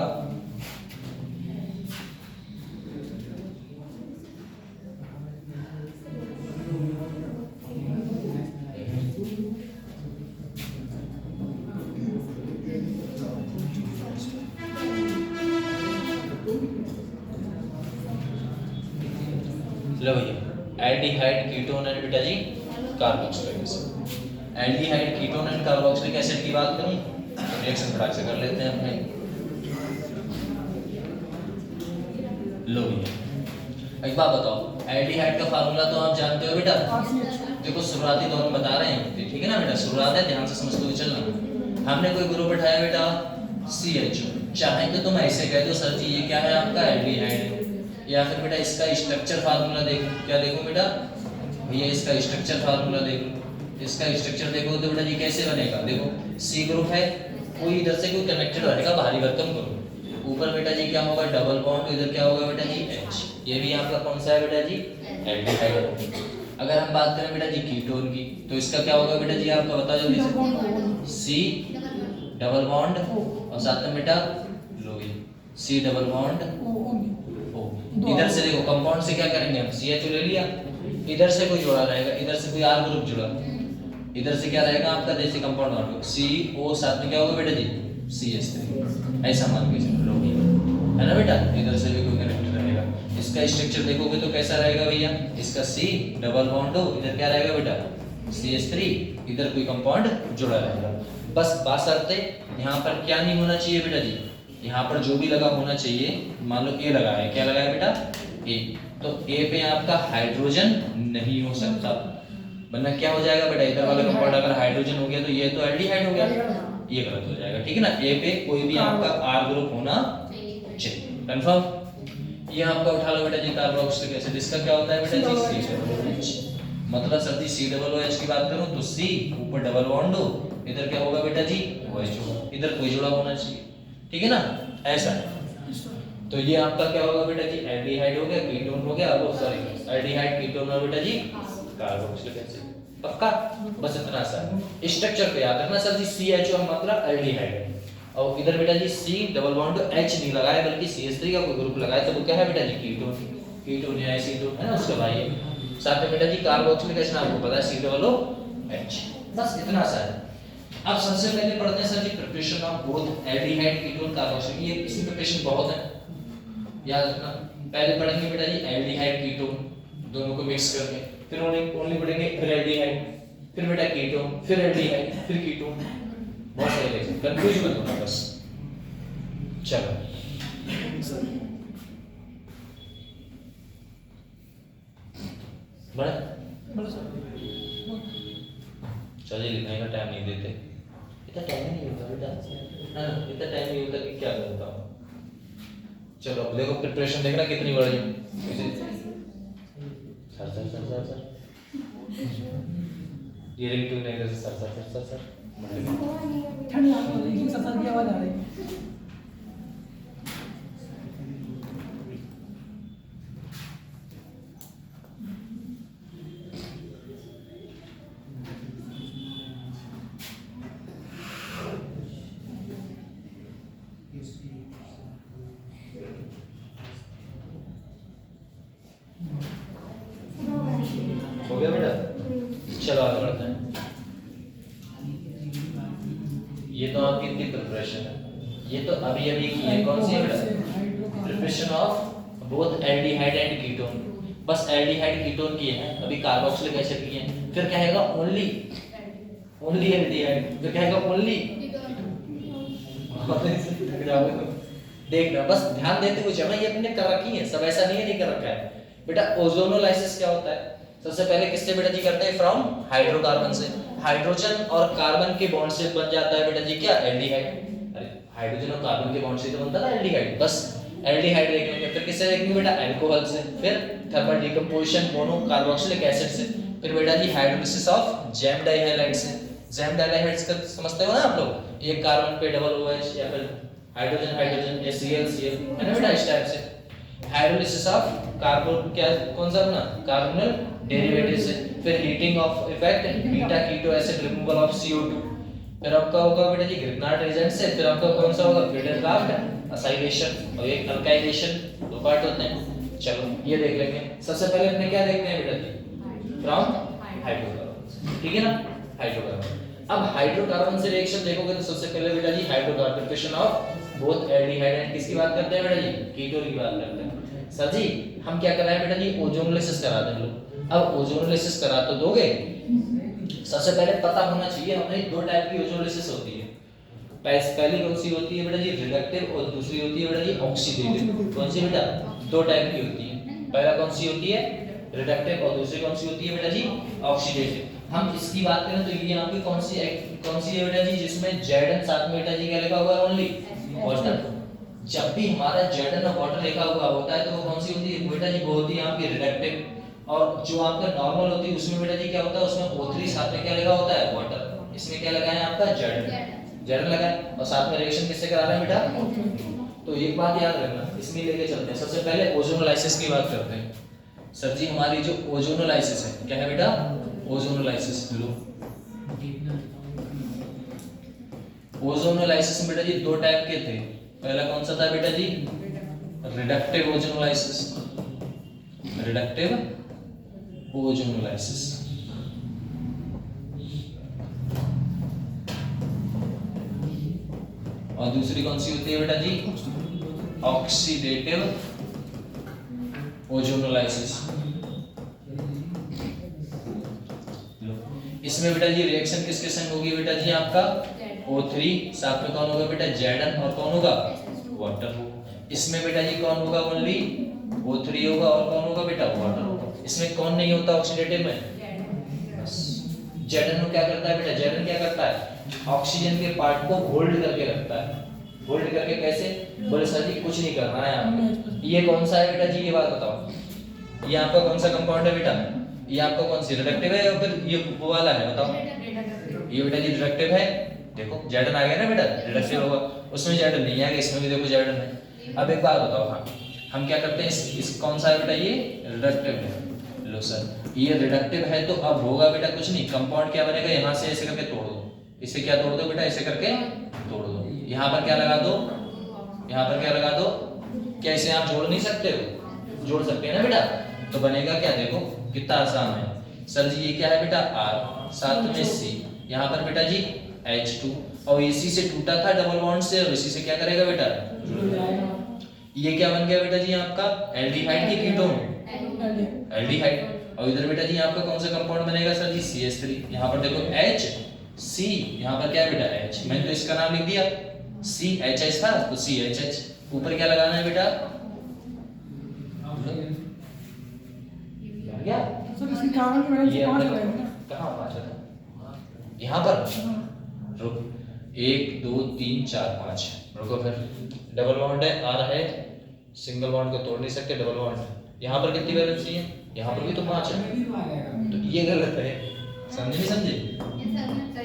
लो भैया एल्डिहाइड कीटोन एंड बेटा जी carboxylic acid. Aldehyde ketone and carboxylic acid की बात करूं तो रिएक्शन फटाक से कर लेते हैं अपने। लो भैया एक बात बताओ, एल्डिहाइड का फार्मूला तो आप जानते हो बेटा, देखो शुरुआती दौर में बता रहे हैं, ठीक है ना बेटा, शुरुआत है, ध्यान से समझते हुए चलना। हमने कोई ग्रुप उठाया बेटा CHO, चाहे तो तुम ऐसे कह दो सर जी ये क्या है आपका एल्डिहाइड, या फिर बेटा इसका स्ट्रक्चर फार्मूला देखो, क्या देखो बेटा भैया इसका स्ट्रक्चर फार्मूला देखो। इसका स्ट्रक्चर देखो तो बेटा जी कैसे बनेगा, देखो C ग्रुप है, कोई इधर से कोई कनेक्टेड रहेगा, बाहरी वर्तन करो, ऊपर बेटा जी क्या होगा डबल बॉन्ड, इधर क्या होगा बेटा जी H, ये भी आपका कौन सा है बेटा जी एल्डिहाइड। अगर हम बात करें बेटा जी कीटोन की तो इसका क्या होगा बेटा जी आपका बताओ जल्दी से, C डबल बॉन्ड और साथ में बेटा लो ये C डबल बॉन्ड O। इधर से देखो कंपाउंड से क्या करेंगे हम CHO ले लिया, इधर से कोई जुड़ा रहेगा, इधर से कोई R ग्रुप जुड़ा, इधर से क्या रहेगा आपका देसी कंपाउंड R ग्रुप CO, साथ में क्या होगा बेटा जी CH3, ऐसा मान के चलो है ना बेटा, इधर से भी कोई कनेक्ट रहेगा। इसका स्ट्रक्चर देखोगे तो कैसा रहेगा भैया, इसका C डबल बॉन्ड हो, इधर क्या रहेगा बेटा CH3, इधर कोई कंपाउंड जुड़ा रहेगा। बस बाशर्ते यहाँ पर क्या नहीं होना चाहिए बेटा जी, यहाँ पर जो भी लगा होना चाहिए, मान लो A लगा है, क्या लगा है बेटा A, तो A पे आपका हाइड्रोजन नहीं हो सकता, वरना क्या हो जाएगा बेटा इधर वाला कंपाउंड अगर हाइड्रोजन हो गया तो ये तो एल्डिहाइड हो गया, ये गलत हो जाएगा, ठीक है ना। A पे कोई भी आपका R ग्रुप होना चाहिए, कंफर्म। ये आपका उठा लो बेटा जी कार्बोक्सिलिक एसिड, इसका क्या होता है बेटा जी COH, मतलब सर्दी COOH की बात करूं तो C ऊपर डबल बॉन्ड हो, इधर क्या होगा बेटा जी OH होगा, इधर कोई जुड़ा होना चाहिए, ठीक है ना, ऐसा है। तो ये आपका क्या होगा बेटा जी एल्डिहाइड हो गया, कीटोन हो गया, वो सॉरी एल्डिहाइड कीटोन और बेटा जी कार्बोक्सिलिक एसिड, पक्का। बस इतना सा स्ट्रक्चर पे याद रखना सर जी CHO मतलब एल्डिहाइड, और इधर बेटा जी C डबल बॉन्ड H नहीं लगाया बल्कि CH3 का कोई ग्रुप लगाया तो वो क्या है बेटा जी कीटोन, कीटोन या एसीटोन है ना उसका भाई है। साथ में बेटा जी कार्बोक्सिलिक एसिड आपको पता है C डबल OH, बस इतना सा है। अब सबसे पहले पढ़ते हैं sir ji preparation of both aldehyde ketone carboxylic, ये इसकी प्रिपरेशन बहुत है, याद रखना। पहले पढ़ेंगे बेटा जी एल्डिहाइड कीटोन दोनों को मिक्स करके, फिर ओनली पढ़ेंगे फिर एल्डिहाइड, फिर बेटा कीटोन, फिर एल्डिहाइड, फिर कीटोन, बहुत सही लेक्चर, कंफ्यूज मत होना बस। चलो बड़ा चलिए लिखने का टाइम नहीं देते, इतना टाइम नहीं होता बेटा, है ना, इतना टाइम नहीं होता कि क्या करता हूँ। चलो अब देखो प्रिपरेशन देखना कितनी बड़ी है, sir sir sir sir sir ये रिंग टू नहीं कर सर सर सर सर ठंड आ रही है, सर की आवाज आ रही है। हो गया बेटा, चलो आगे बढ़ते हैं। ये तो आपकी इतनी प्रिपरेशन है, ये तो अभी अभी की है, कौन सी है बेटा preparation of both aldehyde and ketone, बस एल्डिहाइड कीटोन की है, अभी कार्बोक्सिलिक एसिड की है, फिर क्या है ओनली एल्डिहाइड, फिर क्या है ओनली देखना, बस ध्यान देते हुए चलना, ये अपने कर रखी है सब, ऐसा नहीं है नहीं कर रखा है, बेटा ओजोनोलाइसिस क्या होता है? सबसे पहले किससे बेटा जी करते हैं? फ्रॉम हाइड्रोकार्बन से। हाइड्रोजन और कार्बन के बॉन्ड से बन जाता है बेटा जी क्या? एल्डिहाइड। अरे हाइड्रोजन और कार्बन के बॉन्ड से तो बनता था एल्डिहाइड, बस एल्डिहाइड देख लेंगे। फिर किससे देखेंगे बेटा? अल्कोहल से। फिर thermal decomposition mono carboxylic acid से। फिर बेटा जी हाइड्रोलिसिस ऑफ जैम डाइहाइड से। जैम डाइहाइड्स का समझते हो ना आप लोग? एक कार्बन पे डबल OH या फिर हाइड्रोजन हाइड्रोजन या Cl है ना बेटा, इस टाइप से। हाइड्रोलिसिस ऑफ कार्बन क्या कौन सा अपना? कार्बोनिल डेरिवेटिव से। फिर heating of effect beta keto acid removal of CO2। फिर आपका होगा बेटा जी ग्रिग्नार्ड एजेंट से। फिर आपका कौन सा होगा? फ्रीडरक्राफ्ट असाइलेशन और एक अल्काइलेशन, दो पार्ट होते हैं। चलो ये देख लेंगे। सबसे पहले अपने क्या देखते हैं बेटा जी? फ्रॉम हाइड्रोकार्बन, ठीक है ना? हाइड्रोकार्बन। अब हाइड्रोकार्बन से रिएक्शन देखोगे तो सबसे पहले बेटा जी हाइड्रोकार्बोनेशन ऑफ बोथ एल्डिहाइड एंड किसकी बात करते हैं बेटा जी? कीटोन की बात करते हैं। सर जी हम क्या कर रहे हैं बेटा जी? ओजोनोलाइसिस करा दें लोग। अब ओजोनोलाइसिस करा तो दोगे, सबसे पहले पता होना चाहिए हमें दो टाइप की ओजोनोलाइसिस होती है। पहली कौन सी होती है बेटा जी? रिडक्टिव, और दूसरी होती है बेटा जी ऑक्सीडेटिव। कौन सी बेटा? दो टाइप की होती है। पहला कौन सी होती है? रिडक्टिव, और दूसरी कौन सी होती है बेटा जी? ऑक्सीडेटिव। हम इसकी बात करें तो ये यहाँ पे कौन सी है बेटा जी? जिसमें Zn साथ में बेटा जी क्या लिखा हुआ है? Only water. जब भी हमारा Zn और वाटर लिखा हुआ होता है तो वो कौन सी होती है बेटा जी? वो होती है आपकी रिडक्टिव। और जो आपका नॉर्मल होती है उसमें बेटा जी क्या होता है? उसमें O3 साथ में क्या लिखा होता है? वाटर। इसमें क्या लगा है आपका? Zn लगा है, और साथ में रिएक्शन किससे करा रहे हैं बेटा? तो एक बात याद रखना, इसमें लेके चलते हैं। सबसे पहले ओजोनोलाइसिस की बात करते हैं। सर जी हमारी जो ओजोनोलाइसिस है क्या है बेटा? ओजोनोलाइसिस। लो ओजोनोलाइसिस में बेटा जी दो टाइप के थे। पहला कौन सा था बेटा जी? Reductive ozonolysis. Reductive ozonolysis. और दूसरी कौन सी होती है बेटा जी? Oxidative ozonolysis. इसमें बेटा जी रिएक्शन किसके संग होगी बेटा जी? आपका O3 साथ में कौन होगा बेटा? Zn, और कौन होगा? वाटर होगा। इसमें बेटा जी कौन होगा? ओनली O3 होगा, और कौन होगा बेटा? वाटर होगा। इसमें कौन नहीं होता ऑक्सीडेटिव में? बस Zn क्या करता है बेटा? Zn क्या करता है? ऑक्सीजन के पार्ट को होल्ड करके रखता है। होल्ड करके कैसे? बोले सर जी कुछ नहीं करना है यहाँ पे। ये कौन सा है बेटा जी? ये बात बताओ। ये आपका कौन सा कंपाउंड है बेटा? ये आपका कौन सी रिडक्टिव है या फिर ये वो वाला है? बताओ। ये बेटा जी रिडक्टिव है। देखो Zn आ गया ना बेटा? रिडक्टिव होगा। उसमें Zn नहीं आ गया, इसमें भी देखो Zn है। अब एक बात बताओ, हाँ हम क्या करते हैं? इस कौन सा है बेटा? ये रिडक्टिव है। लो सर ये रिडक्टिव है तो अब होगा बेटा कुछ नहीं। कंपाउंड क्या बनेगा? यहाँ से ऐसे करके तोड़ दो। इसे क्या तोड़ दो बेटा? ऐसे करके तोड़ दो। यहाँ पर क्या लगा दो? यहाँ पर क्या लगा दो? क्या इसे आप जोड़ नहीं सकते हो? जोड़ सकते हैं ना बेटा? तो बनेगा क्या? देखो कितना आसान है। सर जी ये क्या है बेटा? R, साथ में C, यहाँ पर बेटा जी H2, और इसी से टूटा था डबल बॉन्ड से, और इसी से क्या करेगा बेटा? ये क्या बन गया बेटा जी आपका? एल्डिहाइड की कीटोन? एल्डिहाइड। और इधर बेटा जी आपका कौन सा कंपाउंड बनेगा सर जी? CH3। यहाँ पर देखो H C, यहाँ पर क्या है बेटा? H। मैंने तो इसका नाम लिख दिया CHH था तो CHH। ऊपर क्या लगाना है बेटा? क्या? सर इसकी कार्बन की वैलेंसी 5 लगाएंगे ना? कहाँ 5 है? यहाँ पर रुक, 1 2 3 4 5। रुको फिर डबल बॉन्ड है, R है, सिंगल बॉन्ड को तोड़ नहीं सकते, डबल बॉन्ड है। यहाँ पर कितनी वैलेंसी है? यहाँ पर भी तो 5 है। तो ये गलत है, समझे नहीं समझे?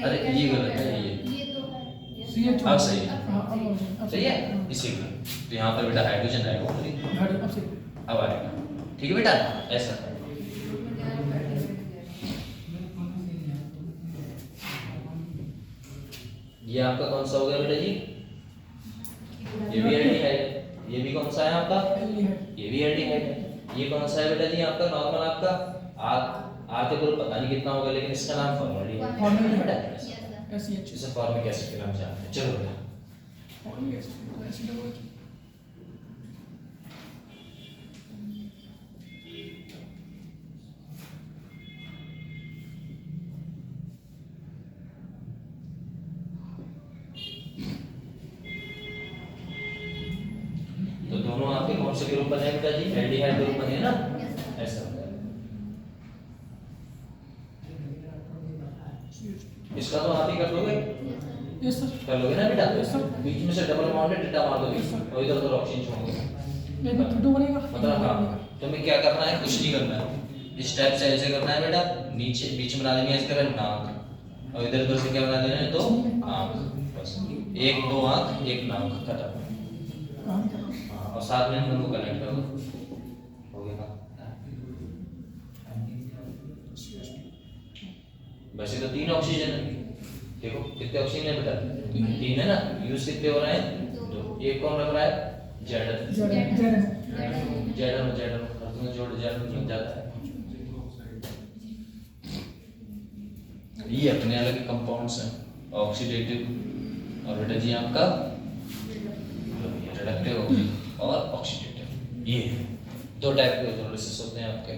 अरे ये गलत है, ये अब सही है, सही है। इसीलिए तो यहाँ पर बेटा हाइड्रोजन आएगा, अब आएगा। ठीक है बेटा, ऐसा ये आपका कौन सा हो गया बेटा जी? ये भी एल्डिहाइड है। ये भी कौन सा है आपका? ये भी एल्डिहाइड है। ये कौन सा है बेटा जी आपका? नॉर्मल आपका आर के ग्रुप पता नहीं कितना होगा, लेकिन इसका नाम फॉर्मल है। इसे फॉर्मिक एसिड के नाम से जानते हैं। चलो बेटा तो दोनों आपके कौन से ग्रुप बने बेटा जी? एल्डिहाइड ग्रुप बने ना। ऐसा होता है। इसका तो आप ही कर दोगे, यस सर। कर लोगे ना बेटा? Yes, sir. बीच में से डबल बॉन्ड है, टीटा मार दोगे Yes, sir. और इधर उधर ऑप्शन छोड़ोगे। एक में कीटो बनेगा, मतलब हाँ, तुम्हें क्या करना है, कुछ नहीं करना है, इस टाइप से ऐसे करना है बेटा, नीचे बीच में बना देंगे इस तरह नाक, और इधर उधर से क्या बना देना है, दो आँख, बस एक दो आँख एक नाक, खत्म। हाँ, और साथ में हम दोनों को कनेक्ट करो, हो गया ना? वैसे तो 3 ऑक्सीजन है, देखो कितने ऑक्सीजन है बेटा, 3 है ना, यूज कितने हो रहे हैं, 2। एक कौन रख रहा है, जेडन, जेडन और तुम्हें जोड़ जेडन लग जाता है। ये अपने अलग कंपाउंड्स हैं, ऑक्सीडेटिव और बेटा जी आपका रिडक्टिव और ऑक्सीडेटिव, ये 2 टाइप के हाइड्रोलिसिस होते हैं आपके।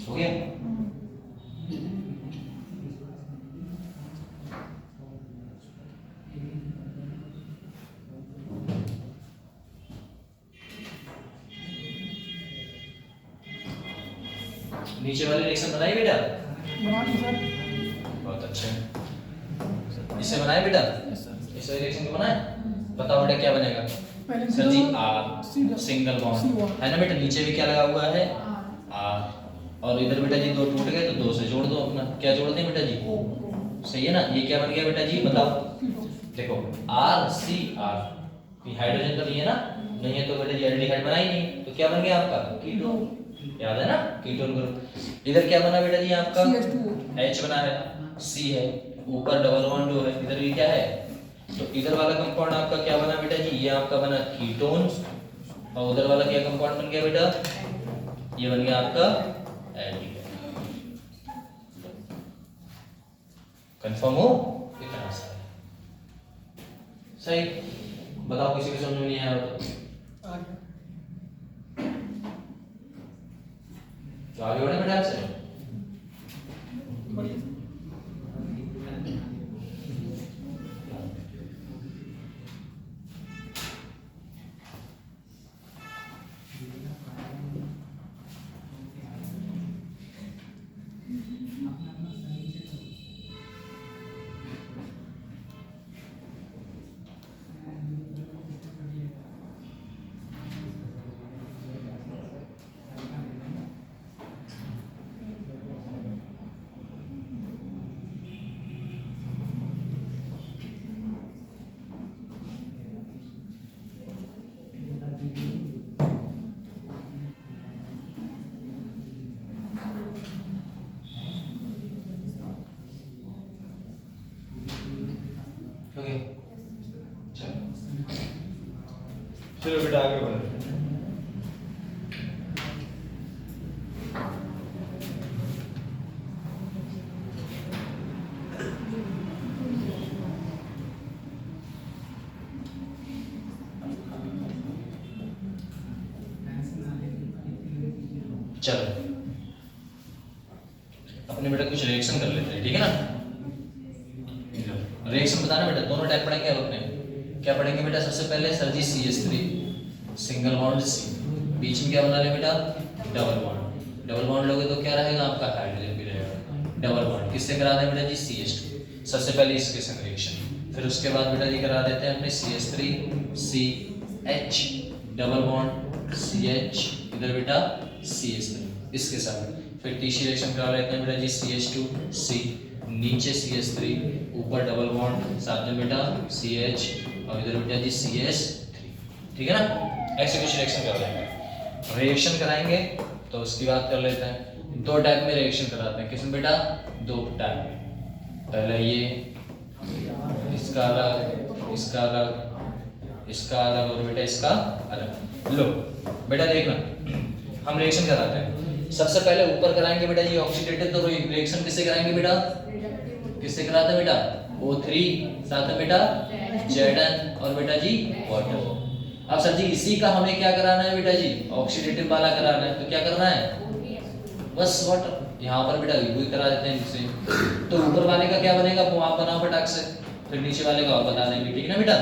हो गया? नीचे वाली रिएक्शन बनाई बेटा? बना दी सर। बहुत अच्छा है। इसे बनाए बेटा? Yes sir. इस रिएक्शन को बनाए? बताओ बेटा क्या बनेगा? पहले sir ji single- R, single- single single bond bond। है ना बेटा, नीचे भी क्या लगा हुआ है, आर, और इधर बेटा जी 2 टूट गए तो 2 से जोड़ दो अपना, क्या जोड़ दें बेटा जी, सही है ना? ये क्या बन गया बेटा जी, बताओ। देखो आर सी आर, ये हाइड्रोजन तो नहीं है ना, नहीं है तो बेटा जी एल्डिहाइड बना ही नहीं, तो क्या बन गया आपका, कीटोन, याद है ना, कीटोन ग्रुप। इधर क्या बना बेटा जी आपका, CH2O। H बना है, C है, ऊपर डबल बॉन्ड है, इधर भी क्या है, तो इधर वाला कंपाउंड आपका क्या बना बेटा जी, ये आपका बना कीटोन, और उधर वाला क्या कंपाउंड बन गया बेटा, ये बन गया आपका एल्डिहाइड। कंफर्म हो? इतना सा सही। बताओ किसी को समझ में नहीं आया हो तो आगे बढ़े बेटा आपसे। बढ़िया। ओके चलो चलो बेटा आगे बढ़ो। चलो अपने बेटा कुछ रिएक्शन कर लेते हैं, ठीक है ना? रिएक्शन बताना बेटा, दोनों टाइप पढ़ेंगे अब अपने। क्या पढ़ेंगे बेटा? सबसे पहले सर जी CH3 सिंगल बॉन्ड C, बीच में क्या बना ले बेटा, डबल बॉन्ड। डबल बॉन्ड लोगे तो क्या रहेगा आपका, हाइड्रोजन भी रहेगा। डबल बॉन्ड किससे करा दें बेटा जी, CH2, सबसे पहले इसके संग रिएक्शन, फिर उसके बाद बेटा जी करा देते हैं अपने CH3 CH double bond CH, इधर बेटा CH3 इसके साथ, फिर तीसरी रिएक्शन करा लेते हैं बेटा जी CH2 C, नीचे CH3, ऊपर डबल बॉन्ड, साथ में बेटा CH, और इधर बेटा जी CH3, ठीक है ना? ऐसे कुछ रिएक्शन कर लेंगे। रिएक्शन कराएंगे तो उसकी बात कर लेते हैं। 2 टाइप में रिएक्शन कराते हैं, किसमें बेटा, 2 टाइप में। पहले ये इसका अलग, इसका अलग, इसका अलग, और बेटा इसका अलग। लो बेटा देखना, हम रिएक्शन कराते हैं। सबसे पहले ऊपर कराएंगे बेटा जी ऑक्सीडेटिव, तो रिएक्शन किससे कराएंगे बेटा, किससे कराते हैं बेटा, O3 साथ में बेटा Zn और बेटा जी वाटर। अब सर जी इसी का हमें क्या कराना है बेटा जी, ऑक्सीडेटिव वाला कराना है, तो क्या करना है, बस वाटर। यहाँ पर बेटा वही करा देते हैं इससे। तो ऊपर वाले का क्या बनेगा वो आप बनाओ फटाक से, फिर नीचे वाले का और बता देंगे, ठीक है ना बेटा।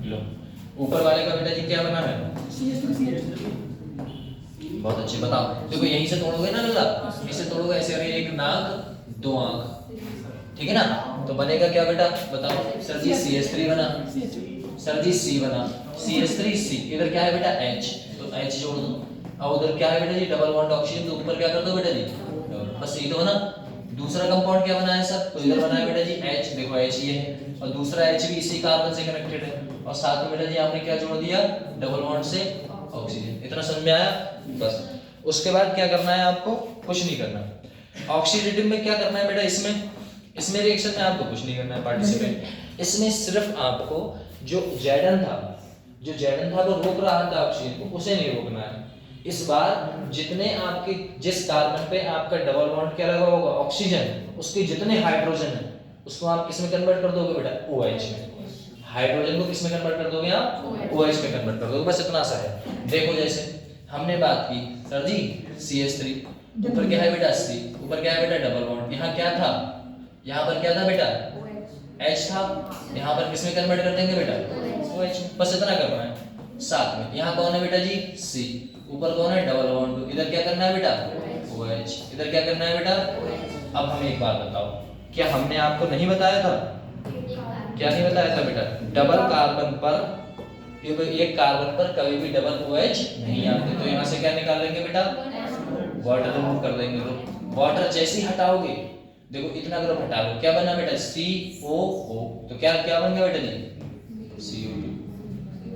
लो ऊपर वाले का बेटा जी क्या बना है, बहुत अच्छे, बताओ। देखो यहीं से तोड़ोगे ना लल्ला, इसे तोड़ोगे ऐसे, अरे एक नाक दो आंख, ठीक है ना, तो बनेगा क्या बेटा बताओ। सर जी CH3 बना, सर जी C बना, CH3 C, इधर क्या है बेटा H, तो H जोड़ दो। और उधर क्या है बेटा जी डबल बॉन्ड ऑक्सीजन, तो ऊपर क्या कर दो बेटा जी, बस यही तो है ना। दूसरा कंपाउंड क्या बना है सर, तो इधर बना है बेटा जी H, देखो H ये है, और दूसरा H भी इसी कार्बन से कनेक्टेड है, और साथ में बेटा जी आपने क्या जोड़ दिया, डबल बॉन्ड से ऑक्सीजन। इतना समझ में आया बस। उसके बाद क्या करना है आपको, कुछ नहीं करना। ऑक्सीडेटिव में क्या करना है बेटा, इसमें रिएक्शन में आपको कुछ नहीं करना है पार्टिसिपेट। इसमें सिर्फ आपको जो Zn था वो रोक रहा था ऑक्सीजन को, उसे नहीं रोकना है। इस बार जितने आपके जिस कार्बन पे आपका डबल बॉन्ड क्या लगा होगा ऑक्सीजन, उसके जितने हाइड्रोजन है उसको आप किसमें कन्वर्ट कर दोगे बेटा, OH में। हाइड्रोजन को किसमें कन्वर्ट कर दोगे आप, OH में कन्वर्ट कर दोगे, बस इतना सा है। देखो जैसे हमने बात की सर जी CH3, ऊपर क्या है बेटा C, ऊपर क्या है बेटा डबल बॉन्ड, यहाँ क्या था, यहाँ पर क्या था बेटा H था, यहाँ पर किसमें कन्वर्ट कर देंगे बेटा OH, बस इतना करना है। साथ में यहाँ कौन है बेटा जी C, ऊपर कौन है डबल बॉन्ड, इधर क्या करना है बेटा OH, इधर क्या करना है बेटा। अब हमें एक बात बताओ, क्या हमने आपको नहीं बताया था, क्या नहीं बताया था बेटा, डबल कार्बन पर एक कार्बन पर कभी भी डबल OH नहीं आते, तो यहाँ से क्या निकाल लेंगे बेटा, वाटर रिमूव कर देंगे। तो वाटर जैसे ही हटाओगे, देखो इतना ग्रुप हटा लो, क्या बना बेटा COO, तो क्या क्या बन गया बेटा जी CO2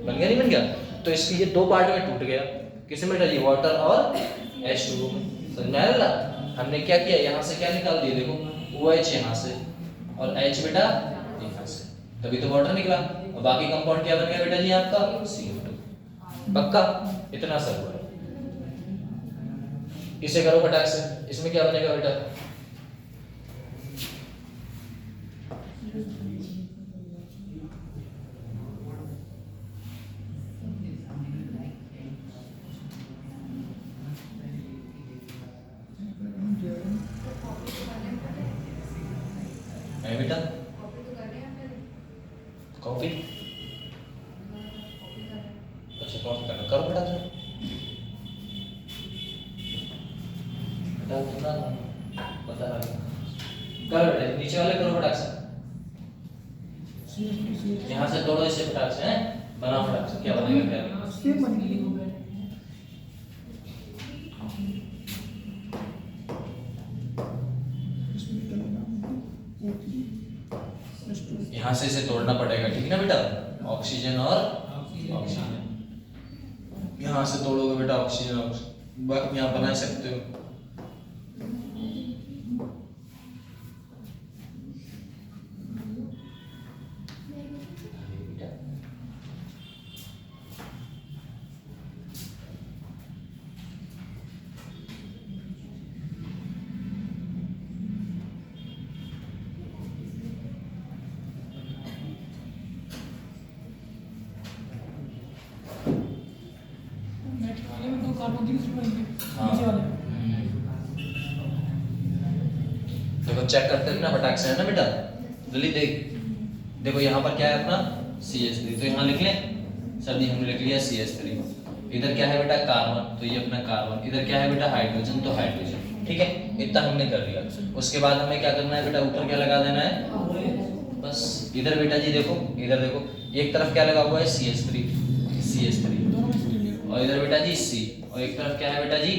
बन गया, नहीं बन गया। तो इसकी ये दो पार्ट में टूट गया, किसमें बेटा जी वाटर और H2O में। समझ में आया? हमने क्या किया, यहाँ से क्या निकाल दिया, देखो OH यहाँ से और H बेटा यहाँ से, तभी तो वाटर निकला। और बाकी कंपाउंड क्या बन गया बेटा जी आपका CO2। पक्का इतना सब हुआ। इसे करो फटाक से, इसमें क्या बनेगा बेटा, है बेटा कॉपी, अच्छा कॉपी करना, करो बेटा तुम बेटा, कितना पता लगा, करो बेटा नीचे वाले करो फटाक से, यहाँ से तोड़ो इसे फटाक से, हैं बनाओ फटाक से, क्या बनेगा क्या यहाँ से इसे तोड़ना पड़ेगा, ठीक है ना बेटा। ऑक्सीजन और ऑक्सीजन, यहाँ से तोड़ोगे बेटा ऑक्सीजन ऑक्सीजन, बाकी यहाँ बना सकते हो। देखो चेक करते हैं ना फटाक से, है ना बेटा जल्दी देख। देखो यहाँ पर क्या है अपना CH3, तो यहाँ लिख लें सर जी, हमने लिख लिया CH3। इधर क्या है बेटा कार्बन, तो ये अपना कार्बन, इधर क्या है बेटा हाइड्रोजन, तो हाइड्रोजन, ठीक है इतना हमने कर लिया। उसके बाद हमें क्या करना है बेटा, ऊपर क्या लगा देना है, बस इधर बेटा जी देखो, इधर देखो एक तरफ क्या लगा हुआ है CH3 और इधर बेटा जी C, और एक तरफ क्या है बेटा जी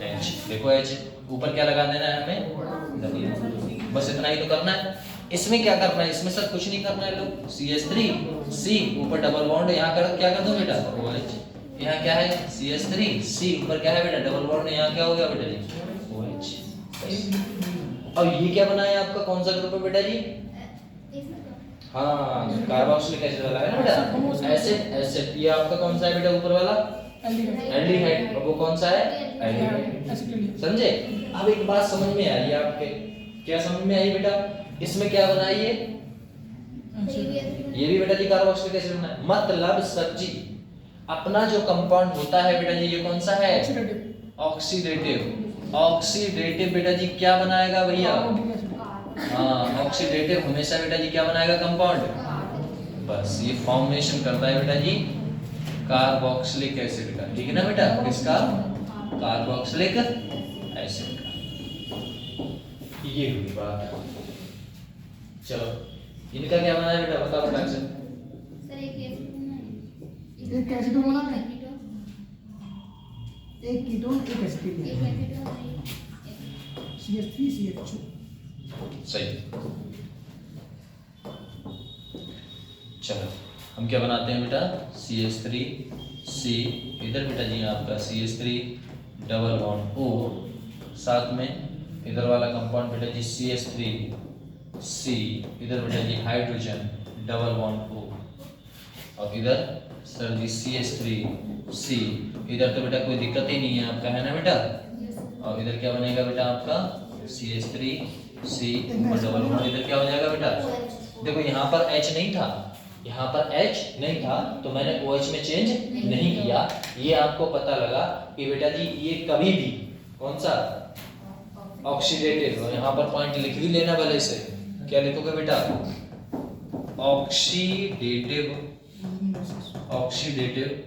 H, देखो H, ऊपर क्या लगा देना है हमें डबल, बस इतना ही तो करना है। इसमें क्या करना है, इसमें सर कुछ नहीं करना है, लो CH3 C, ऊपर डबल बॉन्ड, यहाँ कर क्या कर दो बेटा OH, यहाँ क्या है CH3 C, ऊपर क्या है बेटा डबल बॉन्ड, यहाँ क्या हो गया बेटा जी OH। अब ये क्या बना है आपका, कौन सा ग्रुप है बेटा जी, हाँ कार्बोक्सिलिक एसिड वाला है ना बेटा, एसिड एसिड। ये आपका कौन सा है बेटा ऊपर वाला? एल्डिहाइड। और वो कौन सा है? एल्डिहाइड। समझे? अब एक बात समझ में आई आपके, क्या समझ में आई बेटा? इसमें क्या बना ये भी बेटा जी कार्बोक्सिलिक एसिड बना है। मतलब सब्जी अपना जो कंपाउंड होता है बेटा जी, ये कौन सा है? ऑक्सीडेटिव। ऑक्सीडेटिव बेटा जी क्या बनाएगा भैया? हाँ ऑक्सीडेटिव हमेशा बेटा जी क्या बनाएगा? कंपाउंड। बस ये फॉर्मेशन करता है बेटा जी कार्बोक्सिलिक एसिड का, ठीक है ना बेटा? किसका? कार्बोक्सिलिक एसिड का। ये हुई बात। चलो इनका क्या बना है बेटा, बताओ फटाक से। एक एसिड बना है, एक कीटोन एक एसिड, CH3 CH2। सही। चलो हम क्या बनाते हैं बेटा? CH3C, इधर बेटा जी आपका CH3 डबल बॉन्ड O, साथ में इधर वाला कंपाउंड बेटा जी CH3C, इधर बेटा जी हाइड्रोजन डबल बॉन्ड O, और इधर सर जी CH3C, इधर तो बेटा कोई दिक्कत ही नहीं है आपका, है ना बेटा? और इधर क्या बनेगा बेटा आपका? CH3C ऊपर डबल बॉन्ड, इधर क्या हो जाएगा बेटा? देखो यहाँ पर H नहीं था, यहाँ पर H नहीं था तो मैंने OH में चेंज नहीं किया। ये आपको पता लगा कि बेटा जी ये कभी भी कौन सा ऑक्सीडेटिव, और यहाँ पर पॉइंट लिख भी लेना भले से। क्या लिखोगे बेटा? Oxidative, oxidative